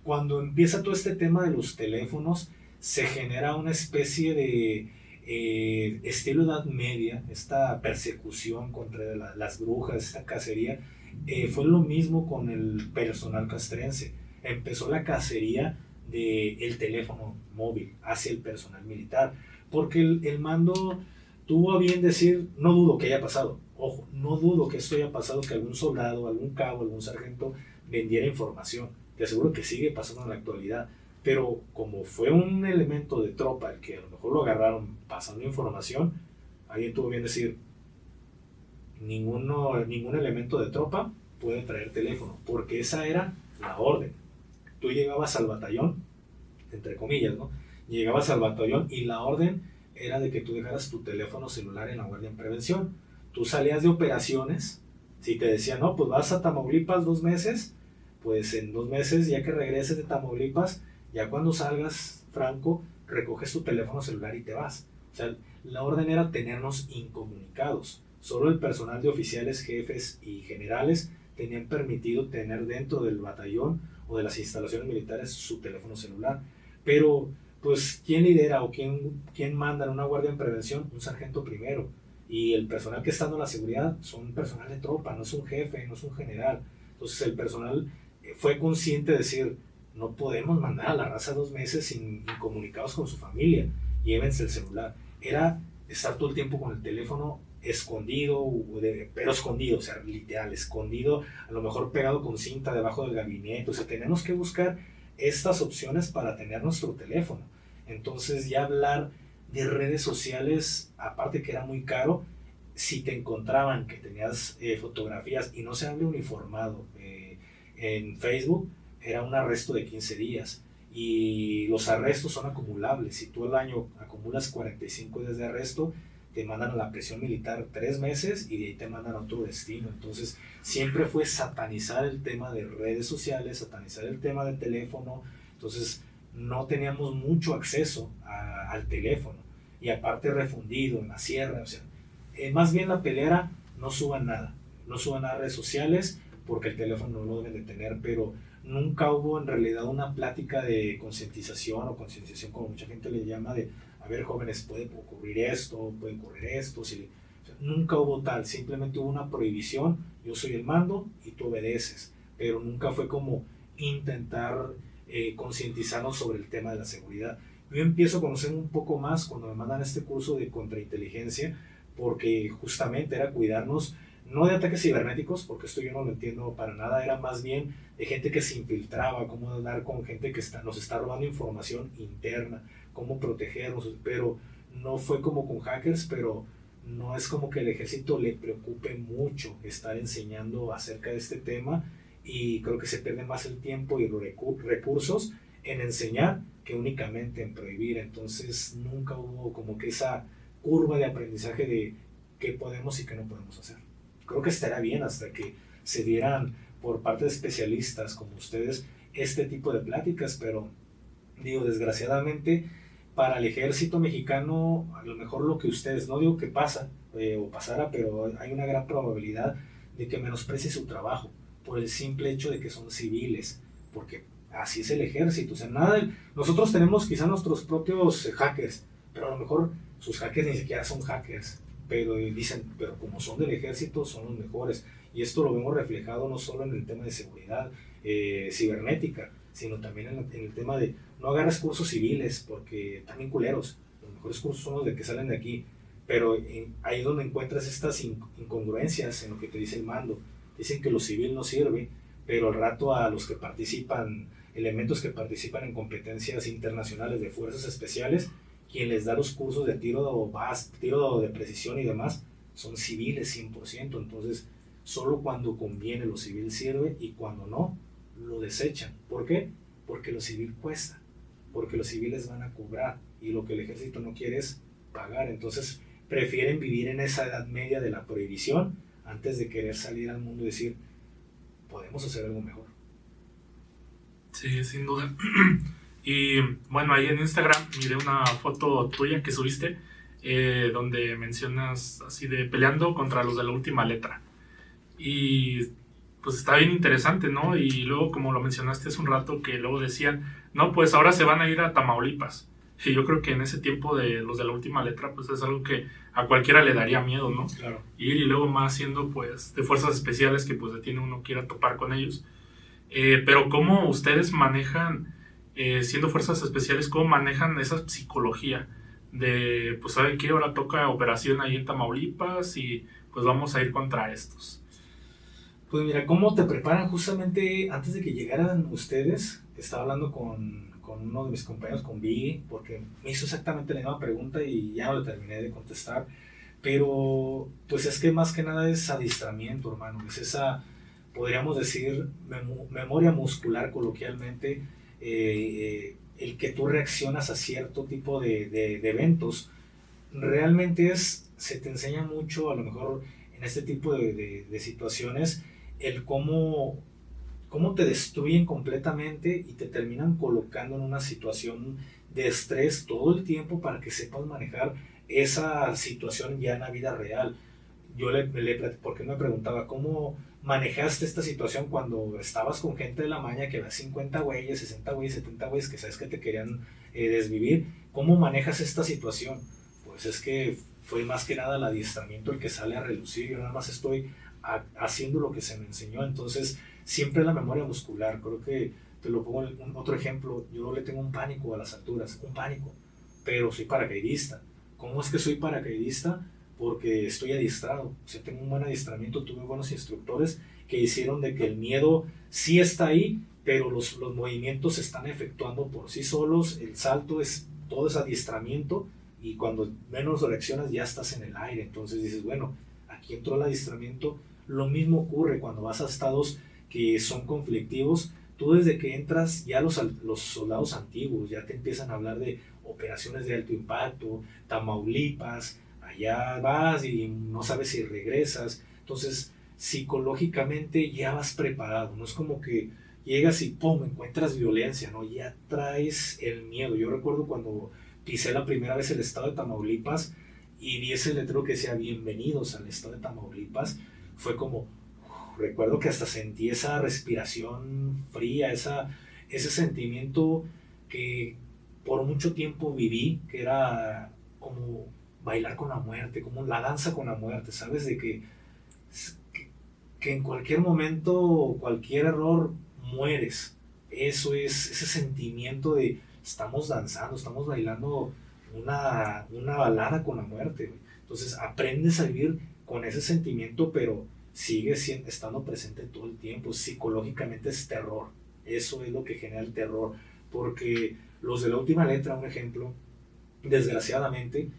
cuando empieza todo este tema de los teléfonos, se genera una especie de estilo Edad Media, esta persecución contra las brujas, esta cacería. Fue lo mismo con el personal castrense. Empezó la cacería del teléfono móvil hacia el personal militar, porque el mando tuvo a bien decir, no dudo que haya pasado, ojo, no dudo que esto haya pasado, que algún soldado, algún cabo, algún sargento vendiera información. Te aseguro que sigue pasando en la actualidad, pero como fue un elemento de tropa el que a lo mejor lo agarraron pasando información, alguien tuvo bien decir, ningún elemento de tropa puede traer teléfono, porque esa era la orden. Tú llegabas al batallón, entre comillas, ¿no? Llegabas al batallón y la orden era de que tú dejaras tu teléfono celular en la guardia en prevención. Tú salías de operaciones, si te decían, no, pues vas a Tamaulipas 2 meses, pues en 2 meses, ya que regreses de Tamaulipas, ya cuando salgas, Franco, recoges tu teléfono celular y te vas. O sea, la orden era tenernos incomunicados. Solo el personal de oficiales, jefes y generales tenían permitido tener dentro del batallón o de las instalaciones militares su teléfono celular. Pero, pues, ¿quién lidera o quién manda en una guardia en prevención? Un sargento primero. Y el personal que está dando la seguridad son personal de tropa, no es un jefe, no es un general. Entonces el personal fue consciente de decir, no podemos mandar a la raza 2 meses incomunicados con su familia, llévense el celular. Era estar todo el tiempo con el teléfono escondido, pero escondido, o sea, literal, escondido, a lo mejor pegado con cinta debajo del gabinete. O sea, tenemos que buscar estas opciones para tener nuestro teléfono. Entonces ya hablar de redes sociales, aparte que era muy caro, si te encontraban que tenías fotografías y no se hable uniformado en Facebook, era un arresto de 15 días. Y los arrestos son acumulables. Si tú al año acumulas 45 días de arresto, te mandan a la prisión militar 3 meses y de ahí te mandan a otro destino. Entonces siempre fue satanizar el tema de redes sociales, satanizar el tema del teléfono. Entonces no teníamos mucho acceso al teléfono, y aparte refundido en la sierra. O sea, más bien la pelea era, no suban nada a redes sociales, porque el teléfono no lo deben de tener. Pero nunca hubo en realidad una plática de concientización o concienciación, como mucha gente le llama, de, a ver, jóvenes, puede ocurrir esto, puede ocurrir esto. O sea, nunca hubo tal, simplemente hubo una prohibición, yo soy el mando y tú obedeces, pero nunca fue como intentar concientizarnos sobre el tema de la seguridad. Yo empiezo a conocer un poco más cuando me mandan este curso de contrainteligencia, porque justamente era cuidarnos, no de ataques cibernéticos, porque esto yo no lo entiendo para nada, era más bien de gente que se infiltraba, cómo hablar con gente que nos está robando información interna, cómo protegernos. Pero no fue como con hackers, pero no es como que el ejército le preocupe mucho estar enseñando acerca de este tema, y creo que se pierde más el tiempo y los recursos en enseñar que únicamente en prohibir. Entonces nunca hubo como que esa curva de aprendizaje de qué podemos y qué no podemos hacer. Creo que estaría bien hasta que se dieran por parte de especialistas como ustedes este tipo de pláticas, pero digo, desgraciadamente para el ejército mexicano, a lo mejor lo que ustedes, no digo que pasa o pasara, pero hay una gran probabilidad de que menosprecie su trabajo por el simple hecho de que son civiles, porque así es el ejército. O sea, nosotros tenemos quizá nuestros propios hackers, pero a lo mejor sus hackers ni siquiera son hackers, pero dicen, pero como son del ejército son los mejores. Y esto lo vemos reflejado no solo en el tema de seguridad, cibernética, sino también en el tema de no agarres cursos civiles, porque también culeros. Los mejores cursos son los de que salen de aquí, pero ahí es donde encuentras estas incongruencias en lo que te dice el mando. Dicen que lo civil no sirve, pero al rato a los que participan, elementos que participan en competencias internacionales de fuerzas especiales, quien les da los cursos de tiro de precisión y demás, son civiles 100%. Entonces, solo cuando conviene lo civil sirve, y cuando no, lo desechan. ¿Por qué? Porque lo civil cuesta, porque los civiles van a cobrar, y lo que el ejército no quiere es pagar. Entonces, prefieren vivir en esa edad media de la prohibición antes de querer salir al mundo y decir, podemos hacer algo mejor. Sí, sin duda. Y bueno, ahí en Instagram miré una foto tuya que subiste, donde mencionas así de peleando contra los de la última letra. Y pues está bien interesante, ¿no? Y luego, como lo mencionaste hace un rato, que luego decían, no, pues ahora se van a ir a Tamaulipas. Y yo creo que en ese tiempo de los de la última letra, pues es algo que a cualquiera le daría miedo, ¿no? Claro. Ir, y luego más siendo pues de fuerzas especiales, que pues detiene uno quiera topar con ellos. Pero ¿cómo ustedes manejan, siendo fuerzas especiales, cómo manejan esa psicología de, pues saben qué, ahora toca operación ahí en Tamaulipas y pues vamos a ir contra estos? Pues mira, ¿cómo te preparan? Justamente antes de que llegaran ustedes, estaba hablando con uno de mis compañeros, con Biggie, porque me hizo exactamente la misma pregunta y ya no le terminé de contestar. Pero pues es que más que nada es adiestramiento, hermano. Es esa, podríamos decir, memoria muscular coloquialmente, el que tú reaccionas a cierto tipo de eventos. Realmente se te enseña mucho, a lo mejor en este tipo de situaciones, el cómo te destruyen completamente y te terminan colocando en una situación de estrés todo el tiempo para que sepas manejar esa situación ya en la vida real. Yo porque me preguntaba, ¿cómo manejaste esta situación cuando estabas con gente de la maña que va 50 güeyes, 60 güeyes, 70 güeyes que sabes que te querían desvivir? ¿Cómo manejas esta situación? Pues es que fue más que nada el adiestramiento el que sale a relucir. Yo nada más estoy haciendo lo que se me enseñó. Entonces, siempre la memoria muscular. Creo que te lo pongo en otro ejemplo. Yo le tengo un pánico a las alturas, un pánico, pero soy paracaidista. ¿Cómo es que soy paracaidista? Porque estoy adiestrado. O sea, tengo un buen adiestramiento, tuve buenos instructores que hicieron de que el miedo sí está ahí, pero los movimientos se están efectuando por sí solos. El salto todo es adiestramiento, y cuando menos reaccionas ya estás en el aire. Entonces dices, bueno, aquí entró el adiestramiento. Lo mismo ocurre cuando vas a estados que son conflictivos. Tú desde que entras, ya los soldados antiguos ya te empiezan a hablar de operaciones de alto impacto, Tamaulipas, allá vas y no sabes si regresas. Entonces, psicológicamente ya vas preparado. No es como que llegas y ¡pum!, encuentras violencia, ¿no? Ya traes el miedo. Yo recuerdo cuando pisé la primera vez el estado de Tamaulipas y vi ese letrero que decía bienvenidos al estado de Tamaulipas, fue como, recuerdo que hasta sentí esa respiración fría, ese sentimiento que por mucho tiempo viví, que era como bailar con la muerte, como la danza con la muerte, ¿sabes? De que en cualquier momento, cualquier error, mueres. Eso es ese sentimiento de estamos danzando, estamos bailando una balada con la muerte. Entonces aprendes a vivir con ese sentimiento, pero sigue estando presente todo el tiempo. Psicológicamente es terror. Eso es lo que genera el terror, porque los de la última letra, un ejemplo, desgraciadamente,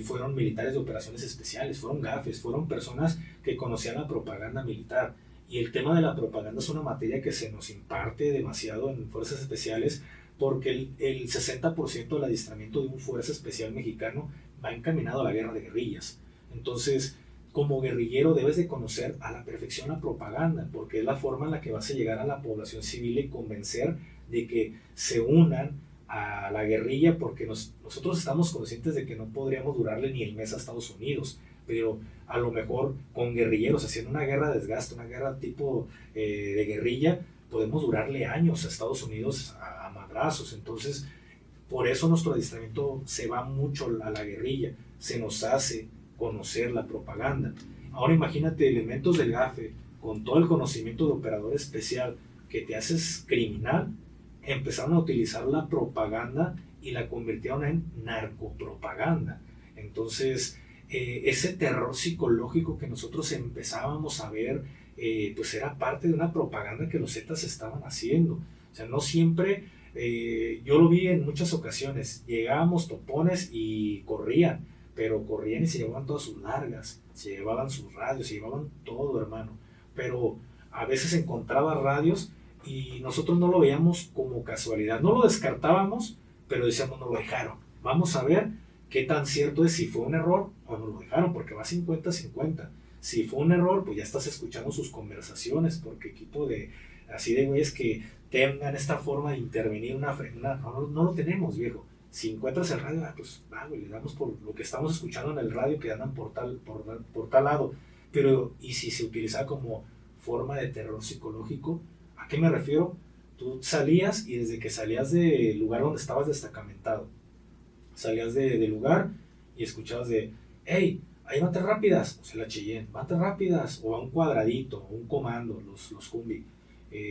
fueron militares de operaciones especiales, fueron gafes, fueron personas que conocían la propaganda militar. Y el tema de la propaganda es una materia que se nos imparte demasiado en fuerzas especiales, porque el 60% del adiestramiento de un fuerza especial mexicano va encaminado a la guerra de guerrillas. Entonces, como guerrillero debes de conocer a la perfección la propaganda, porque es la forma en la que vas a llegar a la población civil y convencer de que se unan a la guerrilla, porque nosotros estamos conscientes de que no podríamos durarle ni el mes a Estados Unidos, pero a lo mejor con guerrilleros, haciendo una guerra de desgaste, una guerra tipo de guerrilla, podemos durarle años a Estados Unidos a madrazos. Entonces, por eso nuestro adiestramiento se va mucho a la guerrilla, se nos hace conocer la propaganda. Ahora imagínate elementos del GAFE con todo el conocimiento de operador especial que te haces criminal, empezaron a utilizar la propaganda y la convirtieron en narcopropaganda. Entonces, ese terror psicológico que nosotros empezábamos a ver, pues era parte de una propaganda que los Zetas estaban haciendo. O sea, no siempre, yo lo vi en muchas ocasiones, llegábamos topones y corrían, pero corrían y se llevaban todas sus largas, se llevaban sus radios, se llevaban todo, hermano. Pero a veces encontraba radios y nosotros no lo veíamos como casualidad, no lo descartábamos, pero decíamos, no lo dejaron, vamos a ver qué tan cierto es, si fue un error o no lo dejaron, porque va 50-50. Si fue un error, pues ya estás escuchando sus conversaciones, porque equipo de así de güeyes que tengan esta forma de intervenir no lo tenemos, viejo. Si encuentras el radio, pues va, güey, le damos por lo que estamos escuchando en el radio que andan por tal lado. Pero, ¿y si se utilizaba como forma de terror psicológico? ¿A qué me refiero? Tú salías y desde que salías del lugar donde estabas destacamentado, salías del lugar y escuchabas de, hey, ahí van tres rápidas, o sea, la Cheyenne, van tres rápidas, o a un cuadradito, o un comando, los Humvee,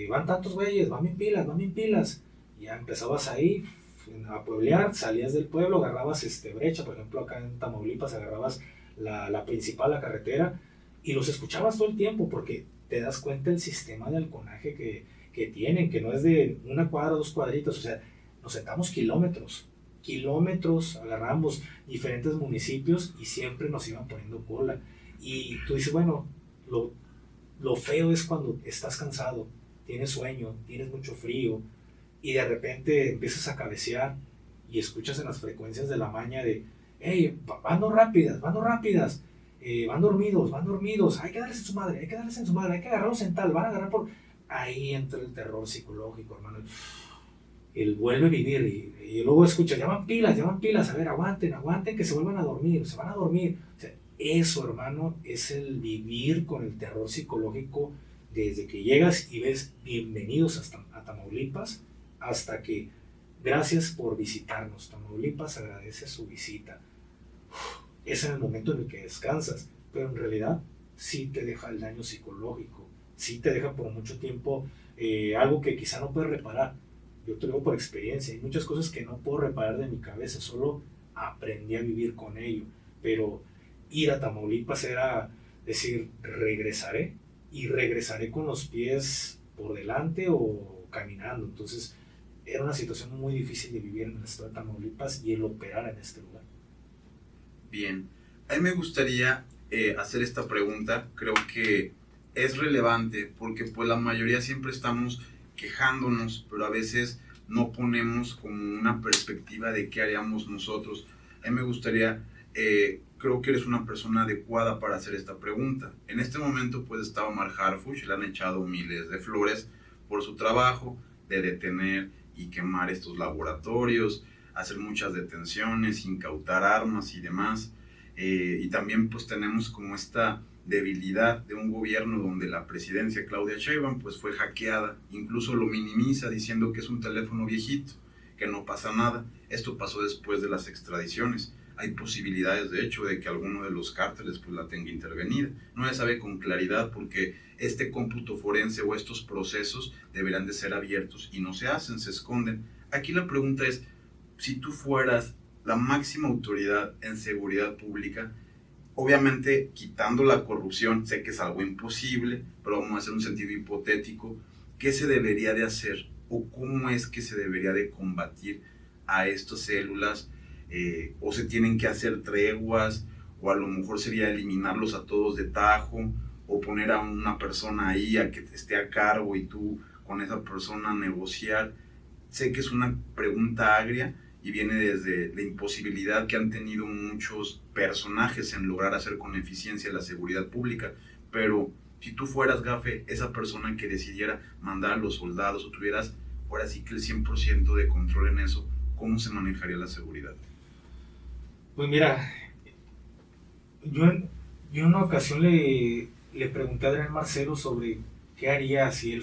van tantos güeyes, van bien pilas, y ya empezabas ahí a pueblear, salías del pueblo, agarrabas brecha, por ejemplo acá en Tamaulipas agarrabas la principal, la carretera, y los escuchabas todo el tiempo, porque te das cuenta del sistema de halconaje que tienen, que no es de una cuadra, dos cuadritos, o sea, nos sentamos kilómetros, agarramos diferentes municipios y siempre nos iban poniendo cola. Y tú dices, bueno, lo feo es cuando estás cansado, tienes sueño, tienes mucho frío y de repente empiezas a cabecear y escuchas en las frecuencias de la maña de, hey, van rápidas, van dormidos, hay que darles en su madre, hay que agarrarlos en tal, van a agarrar por... Ahí entra el terror psicológico, hermano. El vuelve a vivir y luego escucha, ya van pilas, a ver, aguanten que se vuelvan a dormir, O sea, eso, hermano, es el vivir con el terror psicológico desde que llegas y ves bienvenidos a Tamaulipas, hasta que gracias por visitarnos, Tamaulipas agradece su visita. Es en el momento en el que descansas, pero en realidad sí te deja el daño psicológico, sí te deja por mucho tiempo algo que quizá no puedes reparar. Yo te lo digo por experiencia, hay muchas cosas que no puedo reparar de mi cabeza, solo aprendí a vivir con ello. Pero ir a Tamaulipas era decir, regresaré con los pies por delante o caminando. Entonces era una situación muy difícil de vivir en el estado de Tamaulipas y el operar en este lugar. Bien, a mí me gustaría hacer esta pregunta, creo que es relevante porque pues la mayoría siempre estamos quejándonos, pero a veces no ponemos como una perspectiva de qué haríamos nosotros. A mí me gustaría, creo que eres una persona adecuada para hacer esta pregunta. En este momento pues está Omar Harfuch, le han echado miles de flores por su trabajo de detener y quemar estos laboratorios, hacer muchas detenciones, incautar armas y demás. Y también pues tenemos como esta debilidad de un gobierno donde la presidencia Claudia Sheinbaum pues fue hackeada, incluso lo minimiza diciendo que es un teléfono viejito, que no pasa nada. Esto pasó después de las extradiciones. Hay posibilidades de hecho de que alguno de los cárteles pues la tenga intervenida. No se sabe con claridad porque este cómputo forense o estos procesos deberán de ser abiertos y no se hacen, se esconden. Aquí la pregunta es, si tú fueras la máxima autoridad en seguridad pública, obviamente quitando la corrupción, sé que es algo imposible, pero vamos a hacer un sentido hipotético, ¿qué se debería de hacer o cómo es que se debería de combatir a estas células? O se tienen que hacer treguas, o a lo mejor sería eliminarlos a todos de tajo, o poner a una persona ahí a que esté a cargo y tú con esa persona negociar. Sé que es una pregunta agria y viene desde la imposibilidad que han tenido muchos personajes en lograr hacer con eficiencia la seguridad pública, pero si tú fueras, Gafe, esa persona que decidiera mandar a los soldados o tuvieras ahora sí que el 100% de control en eso, ¿cómo se manejaría la seguridad? Pues mira, yo en una ocasión le pregunté a Adrián Marcelo sobre qué haría si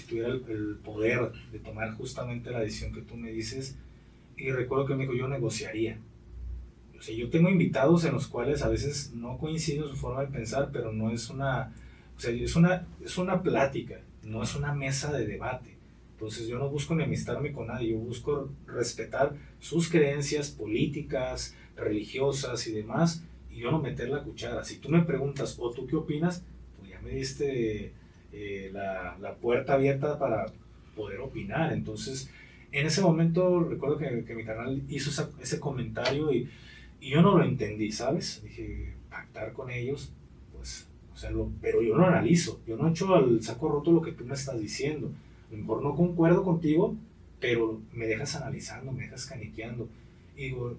tuviera el poder de tomar justamente la decisión que tú me dices, y recuerdo que me dijo, yo negociaría. O sea, yo tengo invitados en los cuales a veces no coincido en su forma de pensar, pero no es una, o sea, es una plática, no es una mesa de debate. Entonces yo no busco enemistarme con nadie, yo busco respetar sus creencias políticas, religiosas y demás, y yo no meter la cuchara. Si tú me preguntas, o tú qué opinas, pues ya me diste la puerta abierta para poder opinar. Entonces, en ese momento recuerdo que mi canal hizo ese comentario y yo no lo entendí, ¿sabes? Dije, pactar con ellos, pues, o sea, pero yo lo analizo, yo no echo al saco roto lo que tú me estás diciendo. A lo mejor no concuerdo contigo, pero me dejas analizando, me dejas caniqueando. Y digo,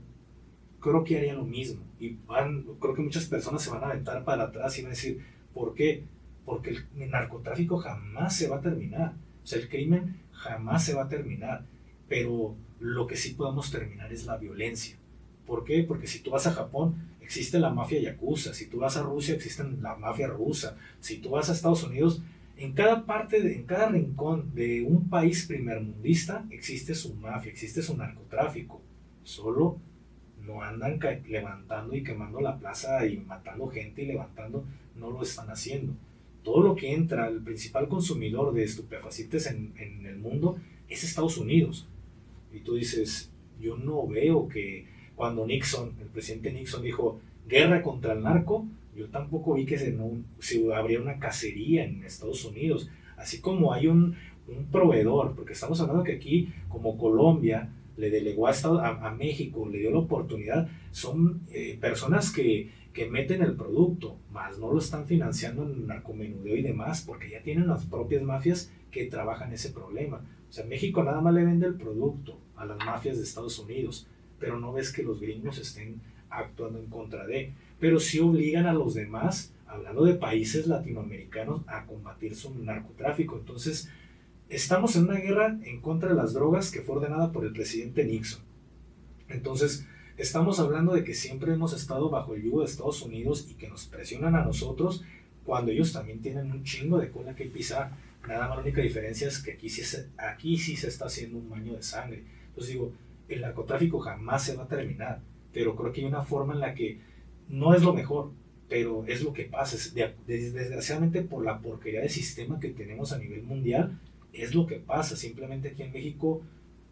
creo que haría lo mismo. Y creo que muchas personas se van a aventar para atrás y van a decir, ¿por qué? Porque el narcotráfico jamás se va a terminar. O sea, el crimen jamás se va a terminar. Pero lo que sí podemos terminar es la violencia. ¿Por qué? Porque si tú vas a Japón, existe la mafia yakuza. Si tú vas a Rusia, existe la mafia rusa. Si tú vas a Estados Unidos, en cada parte, en cada rincón de un país primermundista, existe su mafia, existe su narcotráfico. Solo no andan levantando y quemando la plaza y matando gente y levantando, no lo están haciendo. Todo lo que entra, el principal consumidor de estupefacientes en el mundo es Estados Unidos. Y tú dices, yo no veo que cuando el presidente Nixon dijo guerra contra el narco, yo tampoco vi que se habría una cacería en Estados Unidos. Así como hay un proveedor, porque estamos hablando que aquí, como Colombia le delegó a México, le dio la oportunidad, son personas que meten el producto, más no lo están financiando en narcomenudeo y demás, porque ya tienen las propias mafias que trabajan ese problema. O sea, México nada más le vende el producto a las mafias de Estados Unidos, pero no ves que los gringos estén actuando en contra de, pero sí obligan a los demás, hablando de países latinoamericanos, a combatir su narcotráfico. Entonces, estamos en una guerra en contra de las drogas que fue ordenada por el presidente Nixon. Entonces, estamos hablando de que siempre hemos estado bajo el yugo de Estados Unidos y que nos presionan a nosotros cuando ellos también tienen un chingo de cola que pisar. Nada más la única diferencia es que aquí sí se está haciendo un baño de sangre. Entonces digo, el narcotráfico jamás se va a terminar, pero creo que hay una forma en la que no es lo mejor, pero es lo que pasa. Desgraciadamente por la porquería de sistema que tenemos a nivel mundial, es lo que pasa. Simplemente aquí en México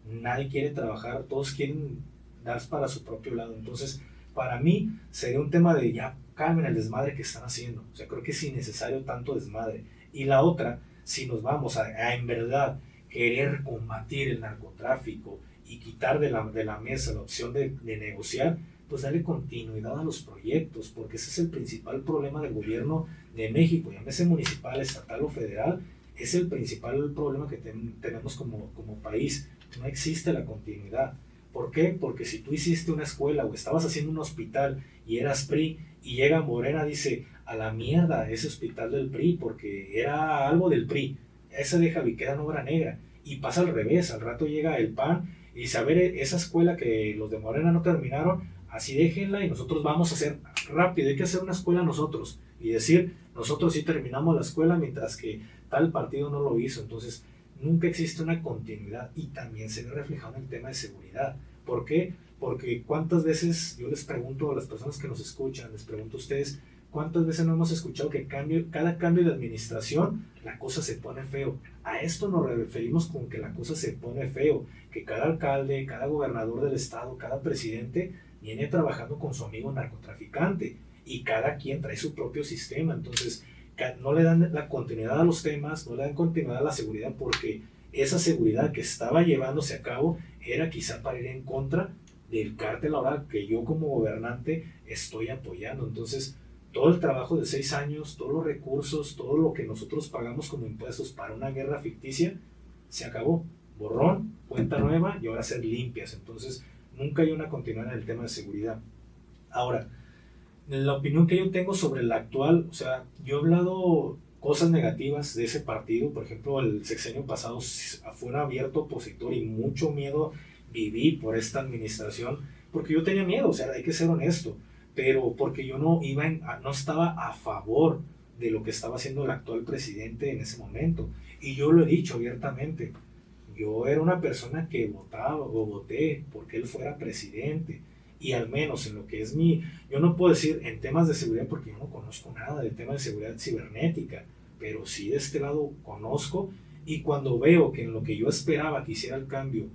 nadie quiere trabajar, todos quieren dar para su propio lado. Entonces, para mí sería un tema de ya calmen el desmadre que están haciendo. O sea, creo que es innecesario tanto desmadre. Y la otra, si nos vamos a en verdad querer combatir el narcotráfico y quitar de la mesa la opción de negociar, pues darle continuidad a los proyectos, porque ese es el principal problema del gobierno de México, llámese municipal, estatal o federal. Es el principal problema que tenemos como país. No existe la continuidad. ¿Por qué? Porque si tú hiciste una escuela o estabas haciendo un hospital y eras PRI y llega Morena, dice, a la mierda ese hospital del PRI porque era algo del PRI, esa deja y queda en obra negra. Y pasa al revés, al rato llega el PAN y dice, a ver, esa escuela que los de Morena no terminaron, así déjenla y nosotros vamos a hacer rápido, hay que hacer una escuela nosotros y decir, nosotros sí terminamos la escuela mientras que tal partido no lo hizo. Entonces nunca existe una continuidad y también se ve reflejado en el tema de seguridad. ¿Por qué? Porque cuántas veces yo les pregunto a las personas que nos escuchan, les pregunto a ustedes, ¿cuántas veces no hemos escuchado que cada cambio de administración la cosa se pone feo? A esto nos referimos con que la cosa se pone feo, que cada alcalde, cada gobernador del estado, cada presidente viene trabajando con su amigo narcotraficante y cada quien trae su propio sistema. Entonces no le dan la continuidad a los temas, no le dan continuidad a la seguridad, porque esa seguridad que estaba llevándose a cabo era quizá para ir en contra del cártel ahora que yo como gobernante estoy apoyando. Entonces todo el trabajo de 6 años, todos los recursos, todo lo que nosotros pagamos como impuestos para una guerra ficticia, se acabó. Borrón, cuenta nueva y ahora ser limpias. Entonces nunca hay una continuidad en el tema de seguridad. Ahora, la opinión que yo tengo sobre el actual, o sea, yo he hablado cosas negativas de ese partido. Por ejemplo, el sexenio pasado fue un abierto opositor y mucho miedo viví por esta administración, porque yo tenía miedo, o sea, hay que ser honesto, pero porque yo no estaba a favor de lo que estaba haciendo el actual presidente en ese momento. Y yo lo he dicho abiertamente, yo era una persona que voté porque él fuera presidente. Y al menos en lo que es yo no puedo decir en temas de seguridad porque yo no conozco nada de temas de seguridad cibernética, pero sí de este lado conozco, y cuando veo que en lo que yo esperaba que hiciera el cambio,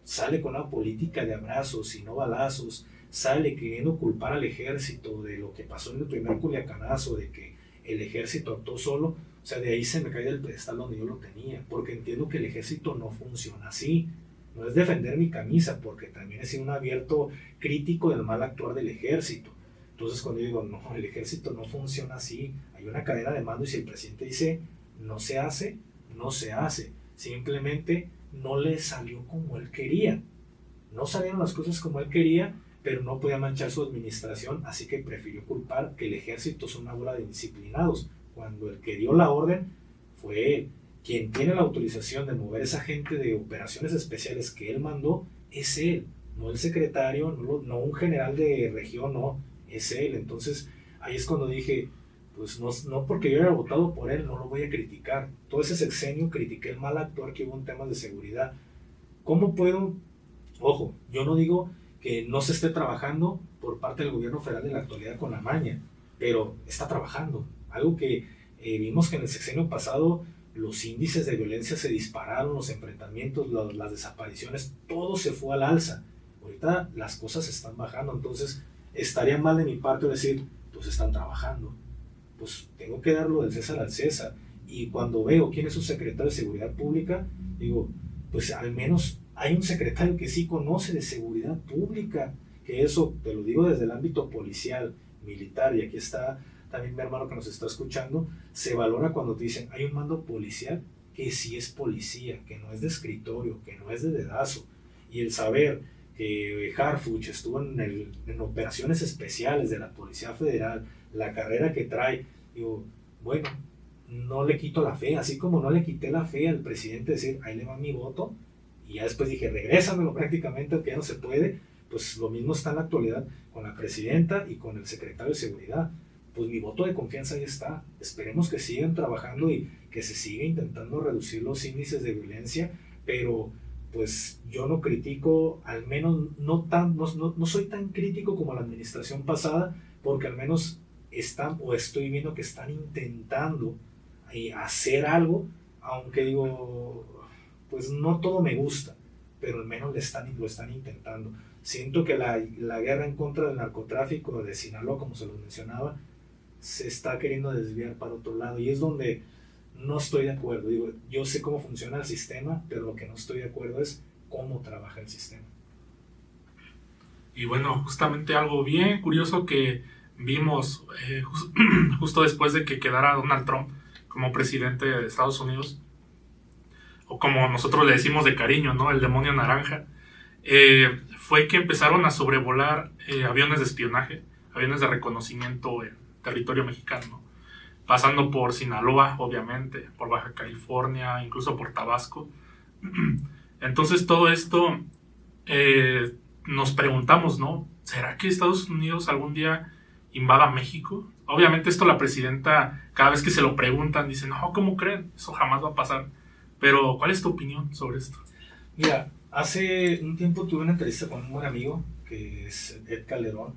sale con una política de abrazos y no balazos, sale queriendo culpar al ejército de lo que pasó en el primer Culiacanazo, de que el ejército actuó solo, o sea, de ahí se me cae del pedestal donde yo lo tenía, porque entiendo que el ejército no funciona así. No es defender mi camisa, porque también he sido un abierto crítico del mal actuar del ejército. Entonces cuando yo digo, no, el ejército no funciona así, hay una cadena de mando, y si el presidente dice no se hace, no se hace. Simplemente no le salió como él quería. No salieron las cosas como él quería, pero no podía manchar su administración, así que prefirió culpar que el ejército son una bola de indisciplinados, cuando el que dio la orden fue él. Quien tiene la autorización de mover esa gente de operaciones especiales que él mandó es él, no el secretario, no un general de región, no, es él. Entonces ahí es cuando dije, pues no porque yo haya votado por él, no lo voy a criticar. Todo ese sexenio critiqué el mal actuar que hubo en temas de seguridad. ¿Cómo puedo? Ojo, yo no digo que no se esté trabajando por parte del gobierno federal en la actualidad con la maña, pero está trabajando. Algo que vimos que en el sexenio pasado los índices de violencia se dispararon, los enfrentamientos, las desapariciones, todo se fue al alza. Ahorita las cosas están bajando, entonces estaría mal de mi parte decir, pues están trabajando. Pues tengo que darlo del César al César. Y cuando veo quién es su secretario de Seguridad Pública, digo, pues al menos hay un secretario que sí conoce de seguridad pública, que eso te lo digo desde el ámbito policial, militar, y aquí está también mi hermano que nos está escuchando, se valora cuando te dicen, hay un mando policial que sí es policía, que no es de escritorio, que no es de dedazo, y el saber que Harfuch estuvo en operaciones especiales de la Policía Federal, la carrera que trae, digo, bueno, no le quito la fe, así como no le quité la fe al presidente decir, ahí le va mi voto, y ya después dije, regrésamelo prácticamente, que ya no se puede, pues lo mismo está en la actualidad con la presidenta y con el secretario de Seguridad. Pues mi voto de confianza ahí está. Esperemos que sigan trabajando y que se siga intentando reducir los índices de violencia, pero pues yo no critico, al menos no soy tan crítico como la administración pasada, porque al menos estoy viendo que están intentando hacer algo, aunque digo, pues no todo me gusta, pero al menos lo están intentando. Siento que la guerra en contra del narcotráfico de Sinaloa, como se los mencionaba, se está queriendo desviar para otro lado, y es donde no estoy de acuerdo. Digo, yo sé cómo funciona el sistema, pero lo que no estoy de acuerdo es cómo trabaja el sistema. Y bueno, justamente algo bien curioso que vimos justo después de que quedara Donald Trump como presidente de Estados Unidos, o como nosotros le decimos de cariño, ¿no? El demonio naranja, fue que empezaron a sobrevolar aviones de espionaje, aviones de reconocimiento en territorio mexicano, ¿no? Pasando por Sinaloa, obviamente, por Baja California, incluso por Tabasco. Entonces todo esto nos preguntamos, ¿no? ¿Será que Estados Unidos algún día invada México? Obviamente esto la presidenta, cada vez que se lo preguntan, dice, no, ¿cómo creen? Eso jamás va a pasar. Pero, ¿cuál es tu opinión sobre esto? Mira, hace un tiempo tuve una entrevista con un buen amigo, que es Ed Calderón,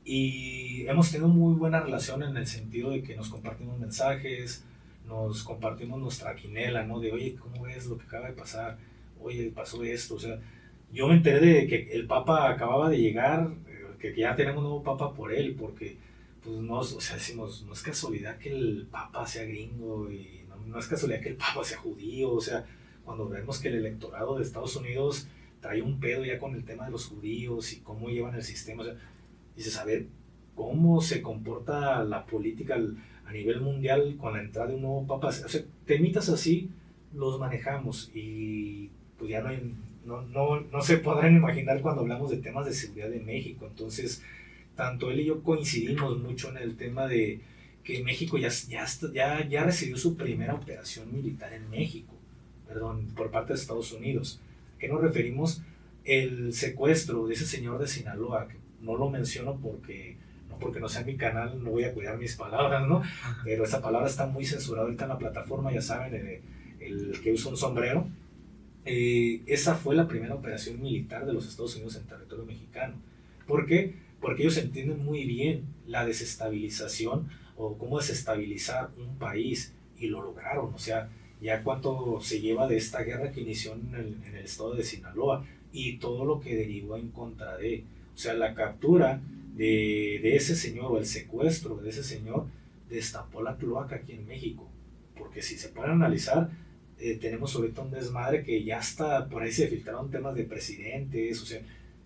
y hemos tenido muy buena relación en el sentido de que nos compartimos mensajes, nos compartimos nuestra quinela, ¿no? De, oye, ¿cómo ves lo que acaba de pasar? Oye, pasó esto, o sea, yo me enteré de que el Papa acababa de llegar, que ya tenemos un nuevo Papa por él, porque, pues, o sea, decimos, no es casualidad que el Papa sea gringo, y no es casualidad que el Papa sea judío, o sea, cuando vemos que el electorado de Estados Unidos trae un pedo ya con el tema de los judíos y cómo llevan el sistema, o sea, dices, a ver, cómo se comporta la política a nivel mundial con la entrada de un nuevo Papa, o sea, temitas así los manejamos, y pues ya no se podrán imaginar cuando hablamos de temas de seguridad en México. Entonces, tanto él y yo coincidimos mucho en el tema de que México ya recibió su primera operación militar en México, por parte de Estados Unidos. ¿A qué nos referimos? El secuestro de ese señor de Sinaloa, que no lo menciono porque no sea mi canal, no voy a cuidar mis palabras, ¿no? Pero esa palabra está muy censurada ahorita en la plataforma, ya saben, el que usa un sombrero. Esa fue la primera operación militar de los Estados Unidos en territorio mexicano. ¿Por qué? Porque ellos entienden muy bien la desestabilización o cómo desestabilizar un país, y lo lograron. O sea, ya cuánto se lleva de esta guerra que inició en el estado de Sinaloa y todo lo que derivó en contra de, o sea, la captura de ese señor o el secuestro de ese señor destapó la cloaca aquí en México, porque si se pueden analizar, tenemos ahorita un desmadre que ya está, por ahí se filtraron temas de presidentes, o sea,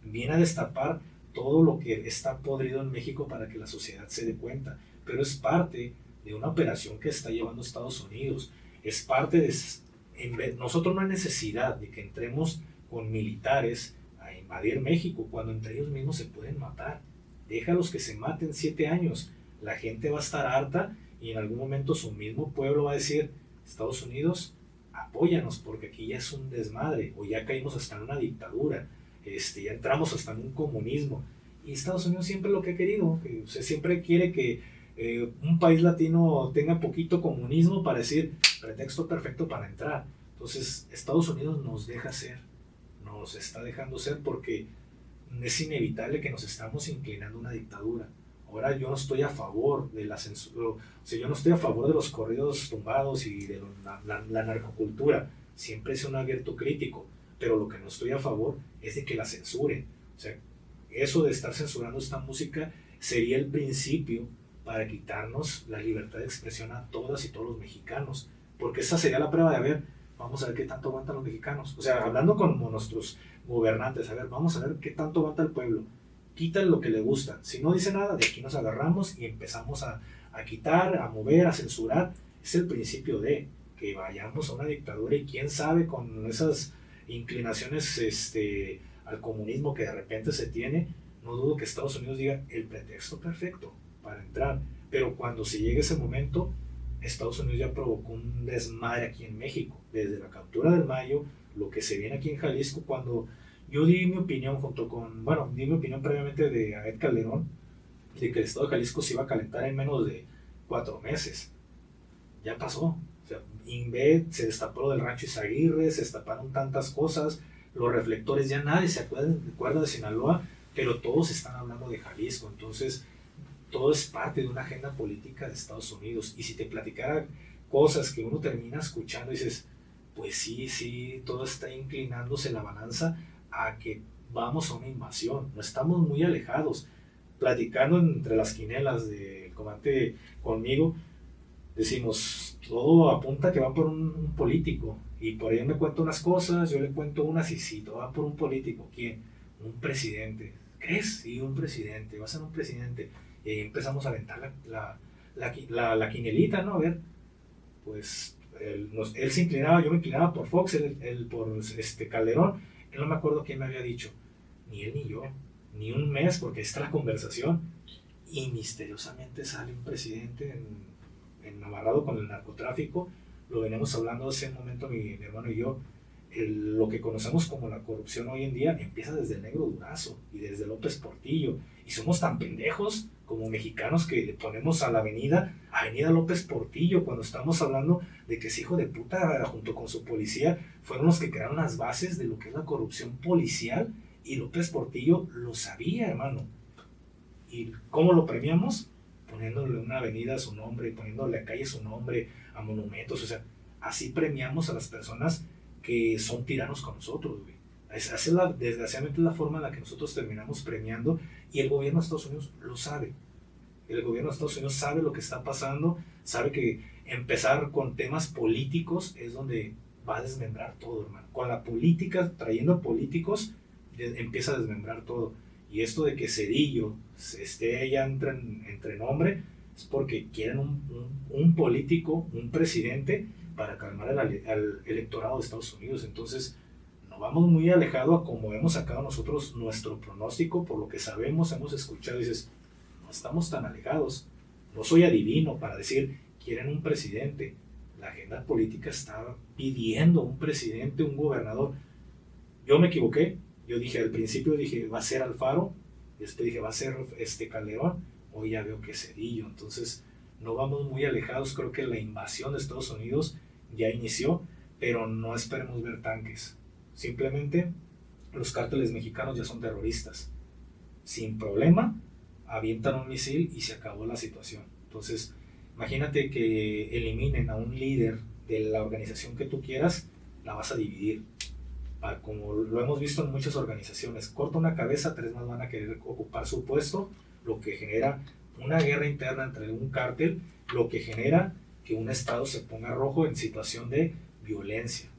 viene a destapar todo lo que está podrido en México para que la sociedad se dé cuenta, pero es parte de una operación que está llevando Estados Unidos, es parte de, nosotros no hay necesidad de que entremos con militares a invadir México, cuando entre ellos mismos se pueden matar, déjalos que se maten 7 años, la gente va a estar harta y en algún momento su mismo pueblo va a decir, Estados Unidos, apóyanos porque aquí ya es un desmadre, o ya caímos hasta en una dictadura, ya entramos hasta en un comunismo, y Estados Unidos siempre lo que ha querido, que, o sea, siempre quiere que un país latino tenga poquito comunismo para decir, pretexto perfecto para entrar. Entonces Estados Unidos nos deja ser, nos está dejando ser porque es inevitable que nos estamos inclinando a una dictadura. Ahora yo no estoy a favor de la censura, o sea, yo no estoy a favor de los corridos tumbados y de la narcocultura, siempre es un abierto crítico, pero lo que no estoy a favor es de que la censuren. O sea, eso de estar censurando esta música sería el principio para quitarnos la libertad de expresión a todas y todos los mexicanos, porque esa sería la prueba de, a ver, vamos a ver qué tanto aguantan los mexicanos. O sea, hablando con nuestros gobernantes, a ver, vamos a ver qué tanto aguanta el pueblo. Quitan lo que le gusta. Si no dice nada, de aquí nos agarramos y empezamos a quitar, a mover, a censurar. Es el principio de que vayamos a una dictadura y quién sabe con esas inclinaciones al comunismo que de repente se tiene, no dudo que Estados Unidos diga el pretexto perfecto para entrar. Pero cuando se llegue ese momento, Estados Unidos ya provocó un desmadre aquí en México. Desde la captura del Mayo, lo que se viene aquí en Jalisco, cuando yo di mi opinión di mi opinión previamente de Aed Calderón, de que el estado de Jalisco se iba a calentar en menos de 4 meses. Ya pasó. O sea, INVED se destapó lo del rancho Izaguirre, se destaparon tantas cosas, los reflectores, ya nadie se acuerda de Sinaloa, pero todos están hablando de Jalisco. Entonces, todo es parte de una agenda política de Estados Unidos. Y si te platicara cosas que uno termina escuchando, dices, pues sí, todo está inclinándose la balanza a que vamos a una invasión, no estamos muy alejados. Platicando entre las quinelas del comandante conmigo, decimos, todo apunta que va por un político, y por ahí me cuenta unas cosas, yo le cuento unas, y sí, todo va por un político. ¿Quién? Un presidente. ¿Crees? Sí, un presidente, va a ser un presidente. Y ahí empezamos a aventar la quinelita, ¿no? A ver, pues él se inclinaba, yo me inclinaba por Fox, él por Calderón. Él no me acuerdo quién me había dicho, ni él ni yo, ni un mes, porque está la conversación, y misteriosamente sale un presidente amarrado con el narcotráfico. Lo venimos hablando hace un momento mi hermano y yo. Lo que conocemos como la corrupción hoy en día empieza desde el Negro Durazo y desde López Portillo, y somos tan pendejos como mexicanos que le ponemos a la avenida López Portillo, cuando estamos hablando de que ese hijo de puta junto con su policía fueron los que crearon las bases de lo que es la corrupción policial, y López Portillo lo sabía, hermano. ¿Y cómo lo premiamos? Poniéndole una avenida a su nombre, poniéndole a calle su nombre, a monumentos. O sea, así premiamos a las personas que son tiranos con nosotros, güey. Desgraciadamente es la forma en la que nosotros terminamos premiando, y el gobierno de Estados Unidos lo sabe. El gobierno de Estados Unidos sabe lo que está pasando, sabe que empezar con temas políticos es donde va a desmembrar todo, hermano. Con la política, trayendo políticos, empieza a desmembrar todo. Y esto de que Cedillo esté ya entre nombre, es porque quieren un político, un presidente, para calmar al electorado de Estados Unidos. Entonces, nos vamos muy alejados a como hemos sacado nosotros nuestro pronóstico, por lo que sabemos, hemos escuchado, y dices, no estamos tan alejados. No soy adivino para decir, quieren un presidente. La agenda política está pidiendo un presidente, un gobernador. Yo me equivoqué. Yo dije, al principio dije, va a ser Alfaro, después dije, va a ser Calderón, hoy ya veo que es Cedillo. Entonces, no vamos muy alejados. Creo que la invasión de Estados Unidos ya inició, pero no esperemos ver tanques. Simplemente, los cárteles mexicanos ya son terroristas. Sin problema, avientan un misil y se acabó la situación. Entonces, Imagínate que eliminen a un líder de la organización que tú quieras, la vas a dividir. Como lo hemos visto en muchas organizaciones, corta una cabeza, 3 más van a querer ocupar su puesto, lo que genera una guerra interna entre un cártel, lo que genera que un estado se ponga rojo en situación de violencia.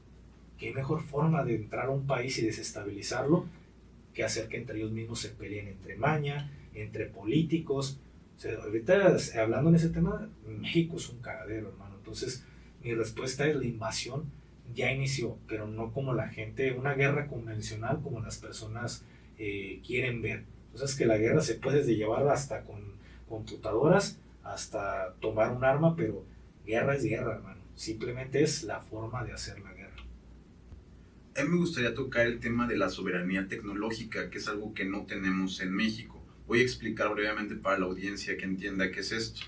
¿Qué mejor forma de entrar a un país y desestabilizarlo que hacer que entre ellos mismos se peleen entre maña, entre políticos? O sea, ahorita hablando en ese tema, México es un cagadero, hermano. Entonces, mi respuesta es: la invasión ya inició, pero no como la gente, una guerra convencional como las personas quieren ver. Entonces, que la guerra se puede llevar hasta con computadoras, hasta tomar un arma, pero guerra es guerra, hermano. Simplemente es la forma de hacer la guerra. A mí me gustaría tocar el tema de la soberanía tecnológica, que es algo que no tenemos en México. Voy a explicar brevemente para la audiencia que entienda qué es esto.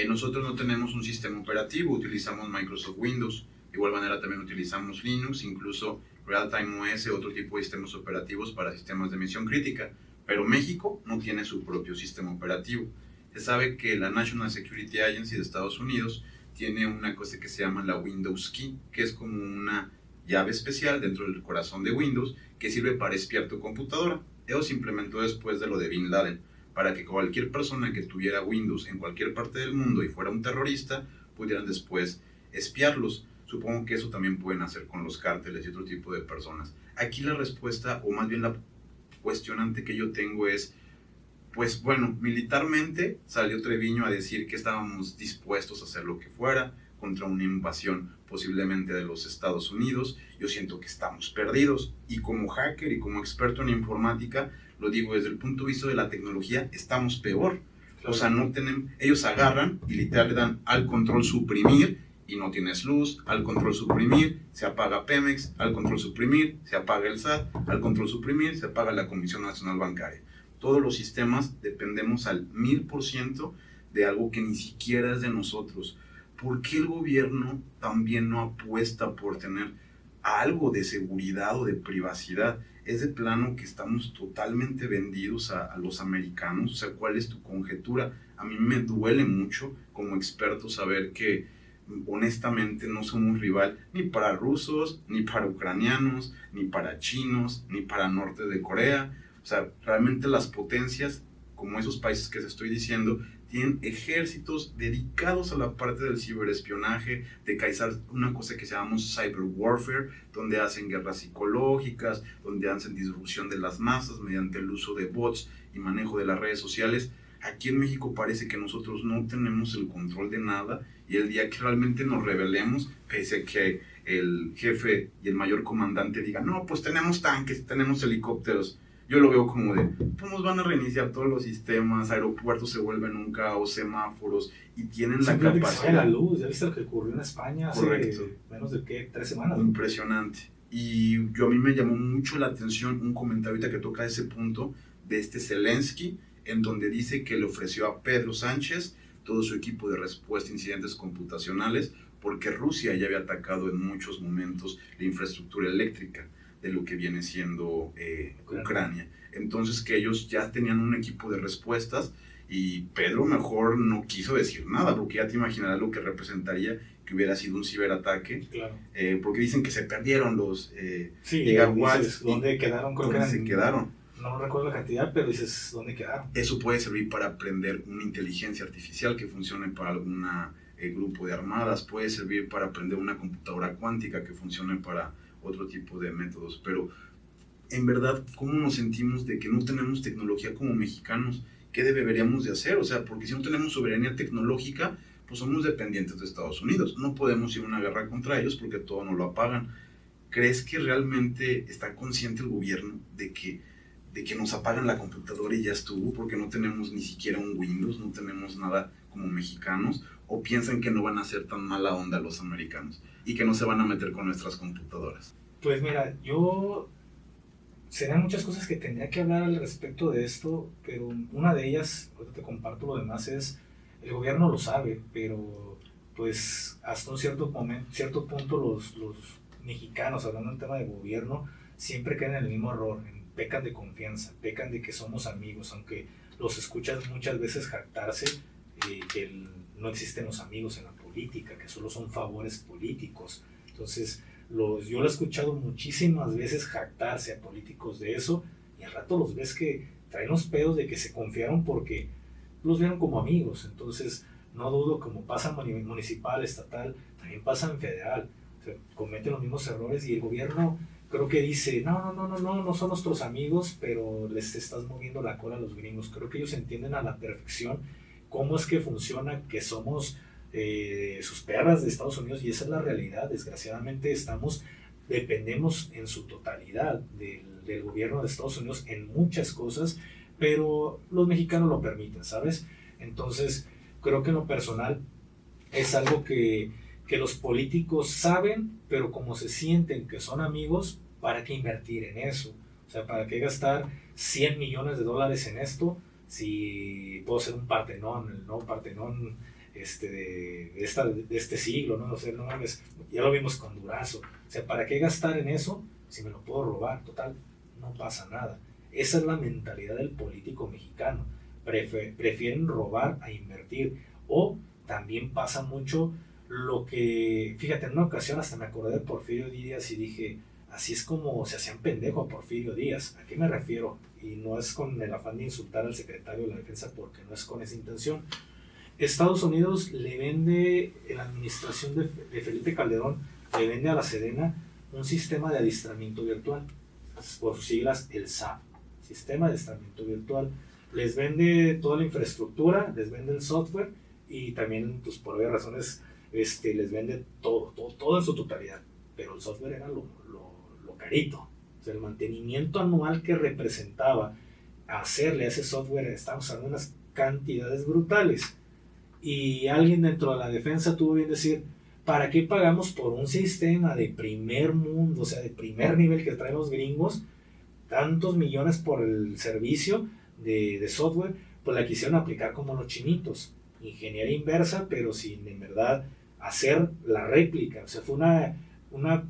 Nosotros no tenemos un sistema operativo, utilizamos Microsoft Windows. De igual manera también utilizamos Linux, incluso Realtime OS, otro tipo de sistemas operativos para sistemas de misión crítica. Pero México no tiene su propio sistema operativo. Se sabe que la National Security Agency de Estados Unidos tiene una cosa que se llama la Windows Key, que es como una llave especial dentro del corazón de Windows que sirve para espiar tu computadora. Eso se implementó después de lo de Bin Laden, para que cualquier persona que tuviera Windows en cualquier parte del mundo y fuera un terrorista, pudieran después espiarlos. Supongo que eso también pueden hacer con los cárteles y otro tipo de personas. Aquí la respuesta, o más bien la cuestionante que yo tengo es, pues bueno, militarmente salió Treviño a decir que estábamos dispuestos a hacer lo que fuera contra una invasión posiblemente de los Estados Unidos. Yo siento que estamos perdidos, y como hacker y como experto en informática, lo digo desde el punto de vista de la tecnología, estamos peor. O sea, no tenemos, ellos agarran y literal le dan al control suprimir y no tienes luz, al control suprimir se apaga Pemex, al control suprimir se apaga el SAT, al control suprimir se apaga la Comisión Nacional Bancaria. Todos los sistemas dependemos al 1000% de algo que ni siquiera es de nosotros. ¿Por qué el gobierno también no apuesta por tener algo de seguridad o de privacidad? Es de plano que estamos totalmente vendidos a los americanos. O sea, ¿cuál es tu conjetura? A mí me duele mucho como experto saber que honestamente no somos rival ni para rusos, ni para ucranianos, ni para chinos, ni para norte de Corea. O sea, realmente las potencias, como esos países que te estoy diciendo, tienen ejércitos dedicados a la parte del ciberespionaje, de causar una cosa que se llama cyber warfare, donde hacen guerras psicológicas, donde hacen disrupción de las masas mediante el uso de bots y manejo de las redes sociales. Aquí en México parece que nosotros no tenemos el control de nada, y el día que realmente nos rebelemos, pese a que el jefe y el mayor comandante digan, no, pues tenemos tanques, tenemos helicópteros, yo lo veo como de, pues nos van a reiniciar todos los sistemas, aeropuertos se vuelven un caos, semáforos, y tienen la capacidad. Que la luz, ya viste lo que ocurrió en España hace menos de 3 semanas. Impresionante. Y a mí me llamó mucho la atención un comentario ahorita que toca ese punto de Zelensky, en donde dice que le ofreció a Pedro Sánchez todo su equipo de respuesta a incidentes computacionales, porque Rusia ya había atacado en muchos momentos la infraestructura eléctrica de lo que viene siendo Ucrania. Entonces que ellos ya tenían un equipo de respuestas, y Pedro mejor no quiso decir nada, porque ya te imaginarás lo que representaría que hubiera sido un ciberataque. Claro. Porque dicen que se perdieron los gigawatts. ¿Dónde quedaron? Creo ¿Dónde se quedaron? No recuerdo la cantidad, pero dices, ¿dónde quedaron? Eso puede servir para aprender una inteligencia artificial que funcione para algún grupo de armadas, puede servir para aprender una computadora cuántica que funcione para otro tipo de métodos. Pero en verdad, ¿cómo nos sentimos de que no tenemos tecnología como mexicanos? ¿Qué deberíamos de hacer? O sea, porque si no tenemos soberanía tecnológica, pues somos dependientes de Estados Unidos. No podemos ir a una guerra contra ellos porque todo nos lo apagan. ¿Crees que realmente está consciente el gobierno de que nos apagan la computadora y ya estuvo, porque no tenemos ni siquiera un Windows, no tenemos nada como mexicanos? ¿O piensan que no van a ser tan mala onda los americanos y que no se van a meter con nuestras computadoras? Pues mira, serían muchas cosas que tendría que hablar al respecto de esto, pero una de ellas, ahorita te comparto, lo demás es, el gobierno lo sabe, pero pues hasta un cierto punto los mexicanos, hablando del tema de gobierno, siempre caen en el mismo error, pecan de confianza, pecan de que somos amigos, aunque los escuchas muchas veces jactarse, no existen los amigos en la política, que solo son favores políticos. Entonces, yo lo he escuchado muchísimas veces jactarse a políticos de eso, y al rato los ves que traen los pedos de que se confiaron porque los vieron como amigos. Entonces, no dudo, como pasa en municipal, estatal, también pasa en federal. O sea, cometen los mismos errores y el gobierno creo que dice, no son nuestros amigos, pero les estás moviendo la cola a los gringos. Creo que ellos entienden a la perfección cómo es que funciona, que somos sus perras de Estados Unidos, y esa es la realidad. Desgraciadamente dependemos en su totalidad del gobierno de Estados Unidos en muchas cosas, pero los mexicanos lo permiten, ¿sabes? Entonces, creo que en lo personal es algo que los políticos saben, pero como se sienten que son amigos, ¿para qué invertir en eso? O sea, ¿para qué gastar $100 millones en esto si puedo ser un Partenón, el nuevo Partenón de este siglo, ¿no? O sea, no mames, ya lo vimos con Durazo. O sea, ¿para qué gastar en eso si me lo puedo robar? Total, no pasa nada. Esa es la mentalidad del político mexicano. Prefieren robar a invertir. O también pasa mucho lo que, fíjate, en una ocasión hasta me acordé de Porfirio Díaz y dije, así es como se hacían pendejo a Porfirio Díaz. ¿A qué me refiero? Y no es con el afán de insultar al secretario de la Defensa, porque no es con esa intención. Estados Unidos le vende, la administración de Felipe Calderón, le vende a la Sedena un sistema de adiestramiento virtual, por sus siglas el SAP, Sistema de Adiestramiento Virtual. Les vende toda la infraestructura, les vende el software, y también, pues por varias razones, les vende todo en su totalidad, pero el software era lo carito. O sea, el mantenimiento anual que representaba hacerle a ese software, estamos hablando de unas cantidades brutales. Y alguien dentro de la defensa tuvo bien decir, ¿para qué pagamos por un sistema de primer mundo, o sea, de primer nivel que traen los gringos, tantos millones por el servicio de software? Pues la quisieron aplicar como los chinitos, ingeniería inversa, pero sin en verdad hacer la réplica. O sea, fue una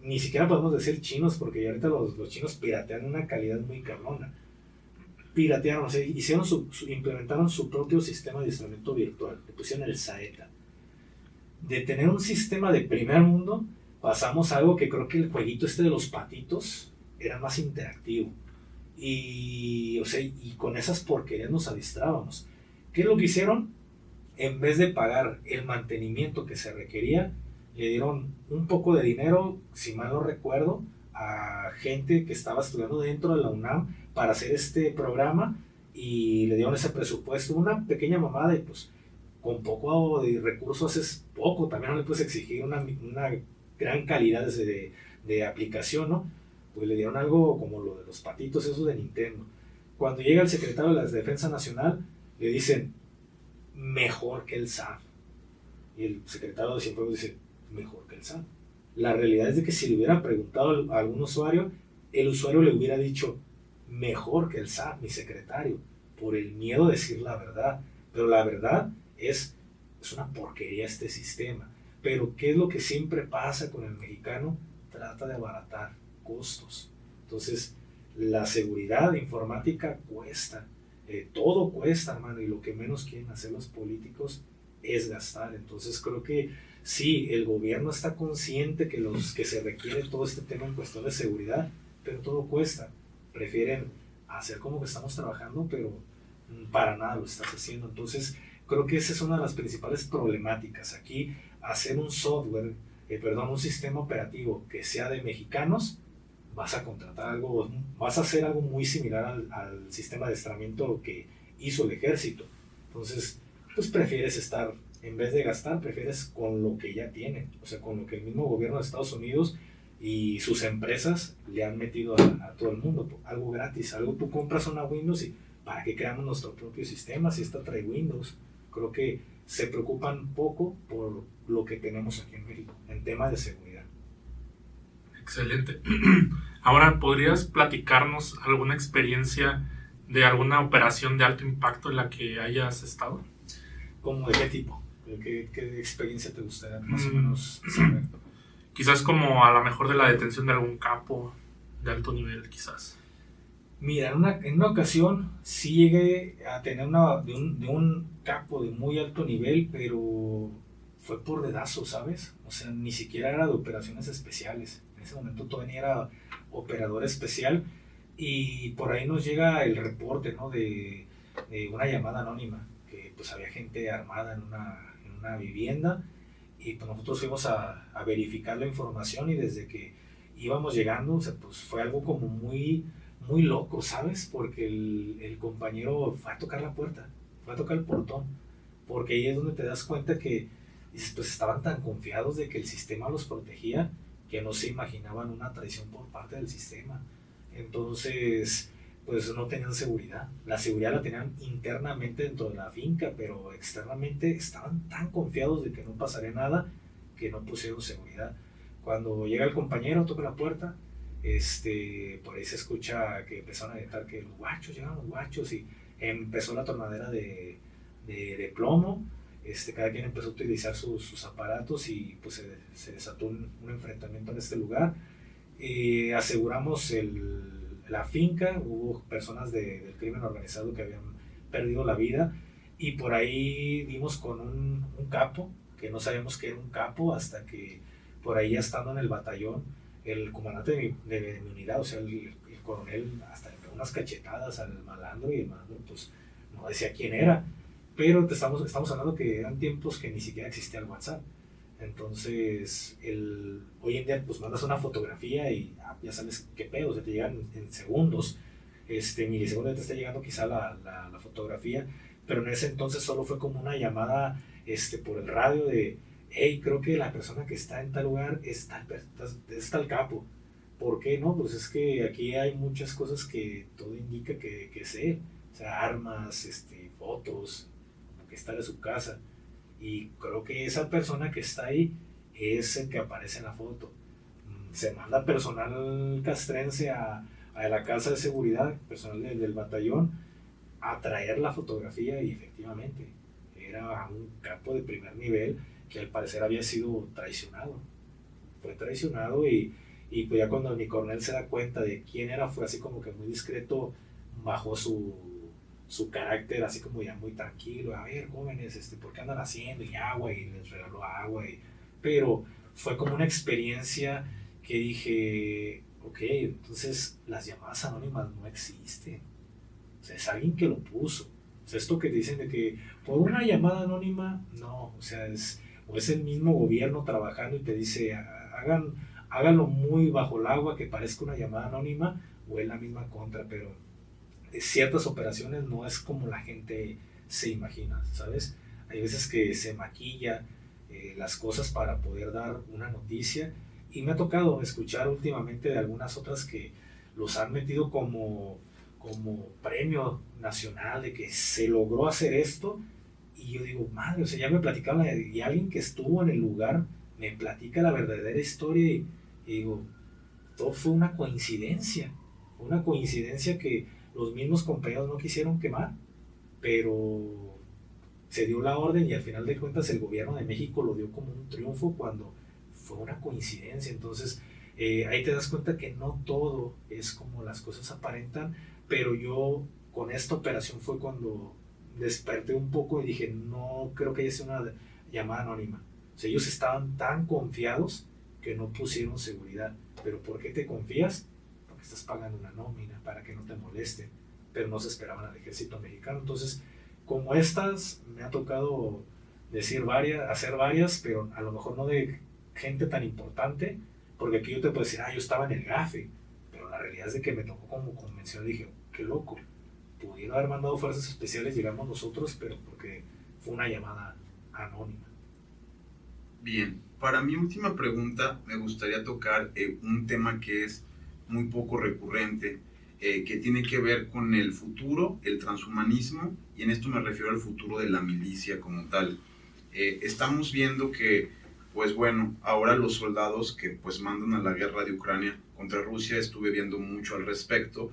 ni siquiera podemos decir chinos, porque ahorita los chinos piratean una calidad muy cabrona. Piratearon, o sea, implementaron su propio sistema de adiestramiento virtual, le pusieron el Saeta. De tener un sistema de primer mundo, pasamos a algo que creo que el jueguito de los patitos era más interactivo. Y con esas porquerías nos adiestrábamos. ¿Qué es lo que hicieron? En vez de pagar el mantenimiento que se requería, le dieron un poco de dinero, si mal no recuerdo, a gente que estaba estudiando dentro de la UNAM para hacer este programa, y le dieron ese presupuesto, una pequeña mamada, y pues con poco de recursos es poco. También no le puedes exigir una gran calidad de aplicación, ¿no? Pues le dieron algo como lo de los patitos esos de Nintendo. Cuando llega el secretario de la Defensa Nacional, le dicen, mejor que el SAF. Y el secretario de Cienfuegos dice, mejor que el SAF. La realidad es de que si le hubiera preguntado a algún usuario, el usuario le hubiera dicho, mejor que el SAF, mi secretario, por el miedo a decir la verdad. Pero la verdad es una porquería este sistema. Pero ¿qué es lo que siempre pasa con el mexicano? Trata de abaratar costos. Entonces, la seguridad informática cuesta. Todo cuesta, hermano, y lo que menos quieren hacer los políticos es gastar. Entonces creo que sí, el gobierno está consciente que se requiere todo este tema en cuestión de seguridad, pero todo cuesta. Prefieren hacer como que estamos trabajando, pero para nada lo estás haciendo. Entonces creo que esa es una de las principales problemáticas aquí. Hacer un un sistema operativo que sea de mexicanos, vas a contratar vas a hacer algo muy similar al sistema de adiestramiento que hizo el ejército. Entonces, pues prefieres en vez de gastar, prefieres con lo que ya tienen, o sea, con lo que el mismo gobierno de Estados Unidos y sus empresas le han metido a todo el mundo, algo gratis. Tú compras una Windows y ¿para qué creamos nuestro propio sistema si esta trae Windows? Creo que se preocupan poco por lo que tenemos aquí en México en tema de seguridad. Excelente. Ahora, ¿podrías platicarnos alguna experiencia de alguna operación de alto impacto en la que hayas estado? ¿Cómo de qué tipo? ¿Qué experiencia te gustaría más o menos saber? Quizás como a lo mejor de la detención de algún capo de alto nivel, quizás. Mira, en una ocasión sí llegué a tener de un capo de muy alto nivel, pero fue por dedazo, ¿sabes? O sea, ni siquiera era de operaciones especiales. En ese momento todavía ni era operador especial y por ahí nos llega el reporte, ¿no? De una llamada anónima, que pues había gente armada en una vivienda y pues nosotros fuimos a verificar la información y desde que íbamos llegando, o sea, pues fue algo como muy, muy loco, ¿sabes? Porque el compañero fue a tocar la puerta, fue a tocar el portón, porque ahí es donde te das cuenta que dices, pues estaban tan confiados de que el sistema los protegía que no se imaginaban una traición por parte del sistema. Entonces, pues no tenían seguridad. La seguridad la tenían internamente dentro de la finca, pero externamente estaban tan confiados de que no pasaría nada que no pusieron seguridad. Cuando llega el compañero, toca la puerta, por ahí se escucha que empezaron a gritar que los guachos, llegaron los guachos y empezó la tornadera de plomo. Cada quien empezó a utilizar sus aparatos y pues se desató un enfrentamiento en este lugar. Aseguramos la finca, hubo personas del crimen organizado que habían perdido la vida y por ahí dimos con un capo, que no sabíamos que era un capo hasta que por ahí ya estando en el batallón, el comandante de mi unidad, o sea, el coronel, hasta le pegó unas cachetadas al malandro y el malandro pues no decía quién era, pero estamos hablando que eran tiempos que ni siquiera existía el WhatsApp. Entonces, hoy en día pues mandas una fotografía y ya sabes qué pedo, o sea, te llegan en segundos, milisegundos te está llegando quizá la fotografía, pero en ese entonces solo fue como una llamada por el radio de, hey, creo que la persona que está en tal lugar es tal capo. ¿Por qué no? Pues es que aquí hay muchas cosas que todo indica que es él, o sea, armas, fotos, que está en su casa. Y creo que esa persona que está ahí es el que aparece en la foto. Se manda personal castrense a la casa de seguridad, personal del batallón, a traer la fotografía y efectivamente era un capo de primer nivel que al parecer había sido traicionado. Fue traicionado y pues ya cuando mi coronel se da cuenta de quién era, fue así como que muy discreto, bajó su carácter así como ya muy tranquilo, a ver jóvenes, ¿por qué andan haciendo? Y agua, y les regaló agua, pero fue como una experiencia que dije, ok, entonces las llamadas anónimas no existen, o sea, es alguien que lo puso, o sea, esto que dicen de que por una llamada anónima, no, o sea, es el mismo gobierno trabajando y te dice, háganlo muy bajo el agua, que parezca una llamada anónima, o es la misma contra, pero ciertas operaciones no es como la gente se imagina, ¿sabes? Hay veces que se maquilla las cosas para poder dar una noticia y me ha tocado escuchar últimamente de algunas otras que los han metido como premio nacional de que se logró hacer esto y yo digo, madre, o sea, ya me platicaban y alguien que estuvo en el lugar me platica la verdadera historia y digo, todo fue una coincidencia que los mismos compañeros no quisieron quemar, pero se dio la orden y al final de cuentas el gobierno de México lo dio como un triunfo cuando fue una coincidencia. Entonces ahí te das cuenta que no todo es como las cosas aparentan, pero yo con esta operación fue cuando desperté un poco y dije, no creo que haya sido una llamada anónima. O sea, ellos estaban tan confiados que no pusieron seguridad. ¿Pero por qué te confías? Porque estás pagando una nómina para que no te molesten, pero no se esperaban al ejército mexicano. Entonces, como estas, me ha tocado hacer varias, pero a lo mejor no de gente tan importante, porque aquí yo te puedo decir, yo estaba en el GAFE, pero la realidad es de que me tocó como convención, dije, qué loco, pudieron haber mandado fuerzas especiales, llegamos nosotros, pero porque fue una llamada anónima. Bien, para mi última pregunta me gustaría tocar un tema que es muy poco recurrente, que tiene que ver con el futuro, el transhumanismo, y en esto me refiero al futuro de la milicia como tal. Estamos viendo que, pues bueno, ahora los soldados que pues mandan a la guerra de Ucrania contra Rusia, estuve viendo mucho al respecto,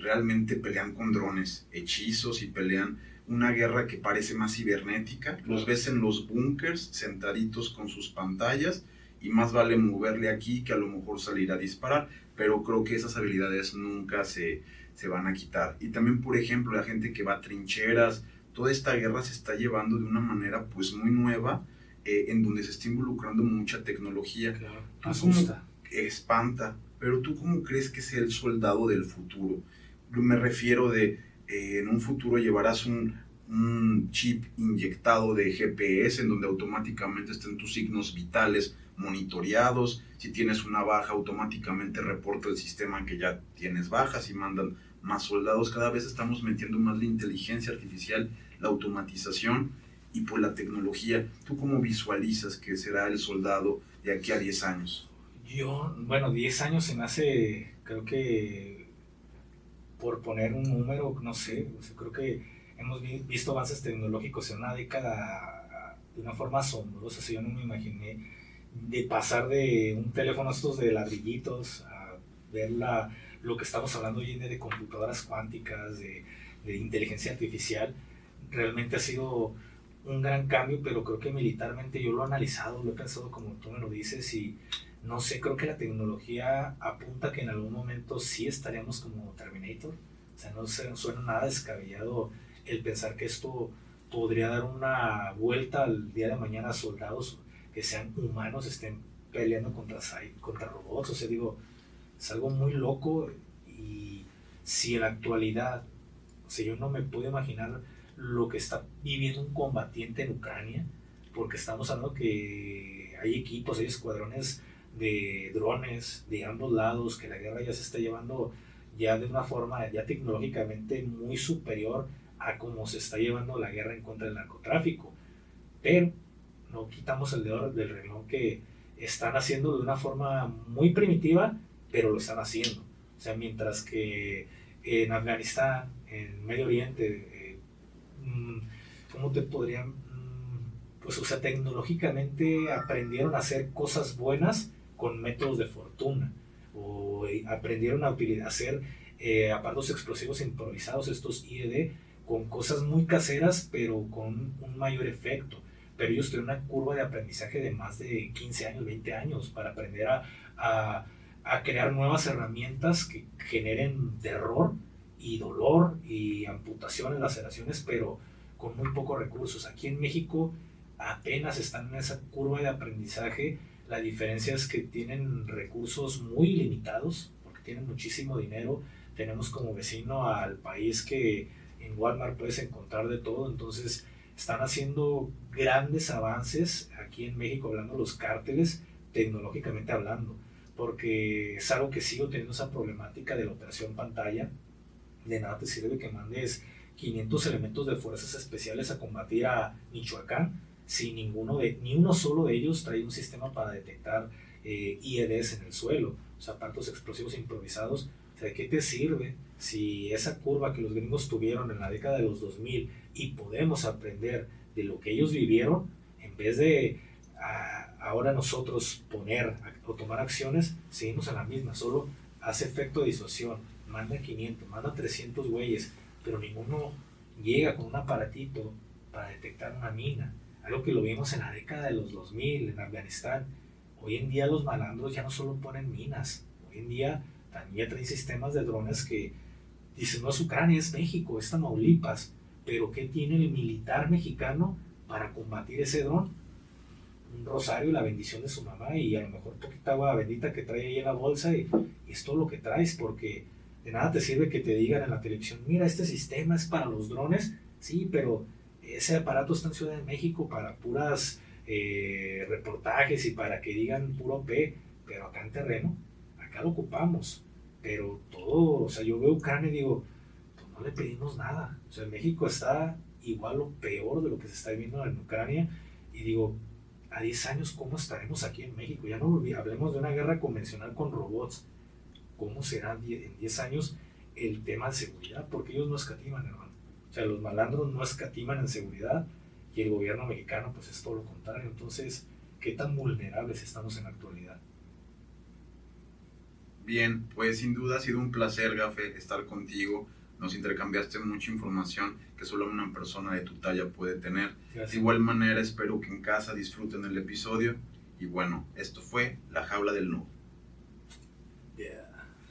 realmente pelean con drones, hechizos y pelean una guerra que parece más cibernética. Los ves en los búnkers sentaditos con sus pantallas y más vale moverle aquí que a lo mejor salir a disparar, pero creo que esas habilidades nunca se se van a quitar. Y también, por ejemplo, la gente que va a trincheras, toda esta guerra se está llevando de una manera pues muy nueva, en donde se está involucrando mucha tecnología. Claro, asusta. Espanta, pero ¿tú cómo crees que sea el soldado del futuro? Me refiero de, en un futuro llevarás un chip inyectado de GPS en donde automáticamente estén tus signos vitales monitoreados. Si tienes una baja, automáticamente reporta el sistema que ya tienes bajas y mandan más soldados. Cada vez estamos metiendo más la inteligencia artificial, la automatización y pues la tecnología. ¿Tú cómo visualizas que será el soldado de aquí a 10 años? 10 años se me hace, creo que, por poner un número, no sé, o sea, creo que hemos visto avances tecnológicos en una década de una forma asombrosa. Si yo no me imaginé de pasar de un teléfono estos de ladrillitos a ver lo que estamos hablando hoy en día de computadoras cuánticas, de inteligencia artificial. Realmente ha sido un gran cambio, pero creo que militarmente yo lo he analizado, lo he pensado como tú me lo dices, y no sé, creo que la tecnología apunta que en algún momento sí estaríamos como Terminator. O sea, no suena nada descabellado el pensar que esto podría dar una vuelta al día de mañana a soldados que sean humanos estén peleando contra robots. O sea, digo, es algo muy loco. Y si en la actualidad, o sea, yo no me puedo imaginar lo que está viviendo un combatiente en Ucrania, porque estamos hablando que hay equipos, hay escuadrones de drones de ambos lados, que la guerra ya se está llevando ya de una forma ya tecnológicamente muy superior a cómo se está llevando la guerra en contra del narcotráfico. Pero no quitamos el dedo del renglón que están haciendo de una forma muy primitiva, pero lo están haciendo. O sea, mientras que en Afganistán, en Medio Oriente, ¿cómo te podrían? Pues, o sea, tecnológicamente aprendieron a hacer cosas buenas con métodos de fortuna, o aprendieron a hacer aparatos explosivos improvisados, estos IED, con cosas muy caseras, pero con un mayor efecto. Pero ellos tienen una curva de aprendizaje de más de 15 años, 20 años, para aprender a crear nuevas herramientas que generen terror y dolor y amputaciones, laceraciones, pero con muy pocos recursos. Aquí en México apenas están en esa curva de aprendizaje. La diferencia es que tienen recursos muy limitados, porque tienen muchísimo dinero. Tenemos como vecino al país que en Walmart puedes encontrar de todo. Entonces están haciendo grandes avances aquí en México, hablando de los cárteles, tecnológicamente hablando, porque es algo que sigo teniendo, esa problemática de la operación pantalla. De nada te sirve que mandes 500 elementos de fuerzas especiales a combatir a Michoacán si ni uno solo de ellos trae un sistema para detectar IEDs en el suelo, o sea, aparatos explosivos improvisados. O sea, ¿de qué te sirve si esa curva que los gringos tuvieron en la década de los 2000 y podemos aprender de lo que ellos vivieron, en vez de ahora nosotros poner o tomar acciones, seguimos en la misma? Solo hace efecto de disuasión, manda 500, manda 300 güeyes, pero ninguno llega con un aparatito para detectar una mina. Algo que lo vimos en la década de los 2000 en Afganistán. Hoy en día los malandros ya no solo ponen minas, hoy en día también traen sistemas de drones que dicen, no es Ucrania, es México, es Tamaulipas, pero ¿qué tiene el militar mexicano para combatir ese dron? Un rosario y la bendición de su mamá, y a lo mejor poquita agua bendita que trae ahí en la bolsa, y es todo lo que traes, porque de nada te sirve que te digan en la televisión, mira, este sistema es para los drones. Sí, pero ese aparato está en Ciudad de México para puras reportajes y para que digan puro P, pero acá en terreno, acá lo ocupamos. Pero todo, o sea, yo veo Ucrania y digo, pues no le pedimos nada. O sea, México está igual o peor de lo que se está viviendo en Ucrania, y digo, a 10 años, ¿cómo estaremos aquí en México? Ya no hablemos de una guerra convencional con robots. ¿Cómo será en 10 años el tema de seguridad? Porque ellos no escatiman, hermano. O sea, los malandros no escatiman en seguridad, y el gobierno mexicano pues es todo lo contrario. Entonces, ¿qué tan vulnerables estamos en la actualidad? Bien, pues sin duda ha sido un placer, Gafe, estar contigo. Nos intercambiaste mucha información que solo una persona de tu talla puede tener. Gracias. De igual manera, espero que en casa disfruten el episodio. Y bueno, esto fue La Jaula del Noob.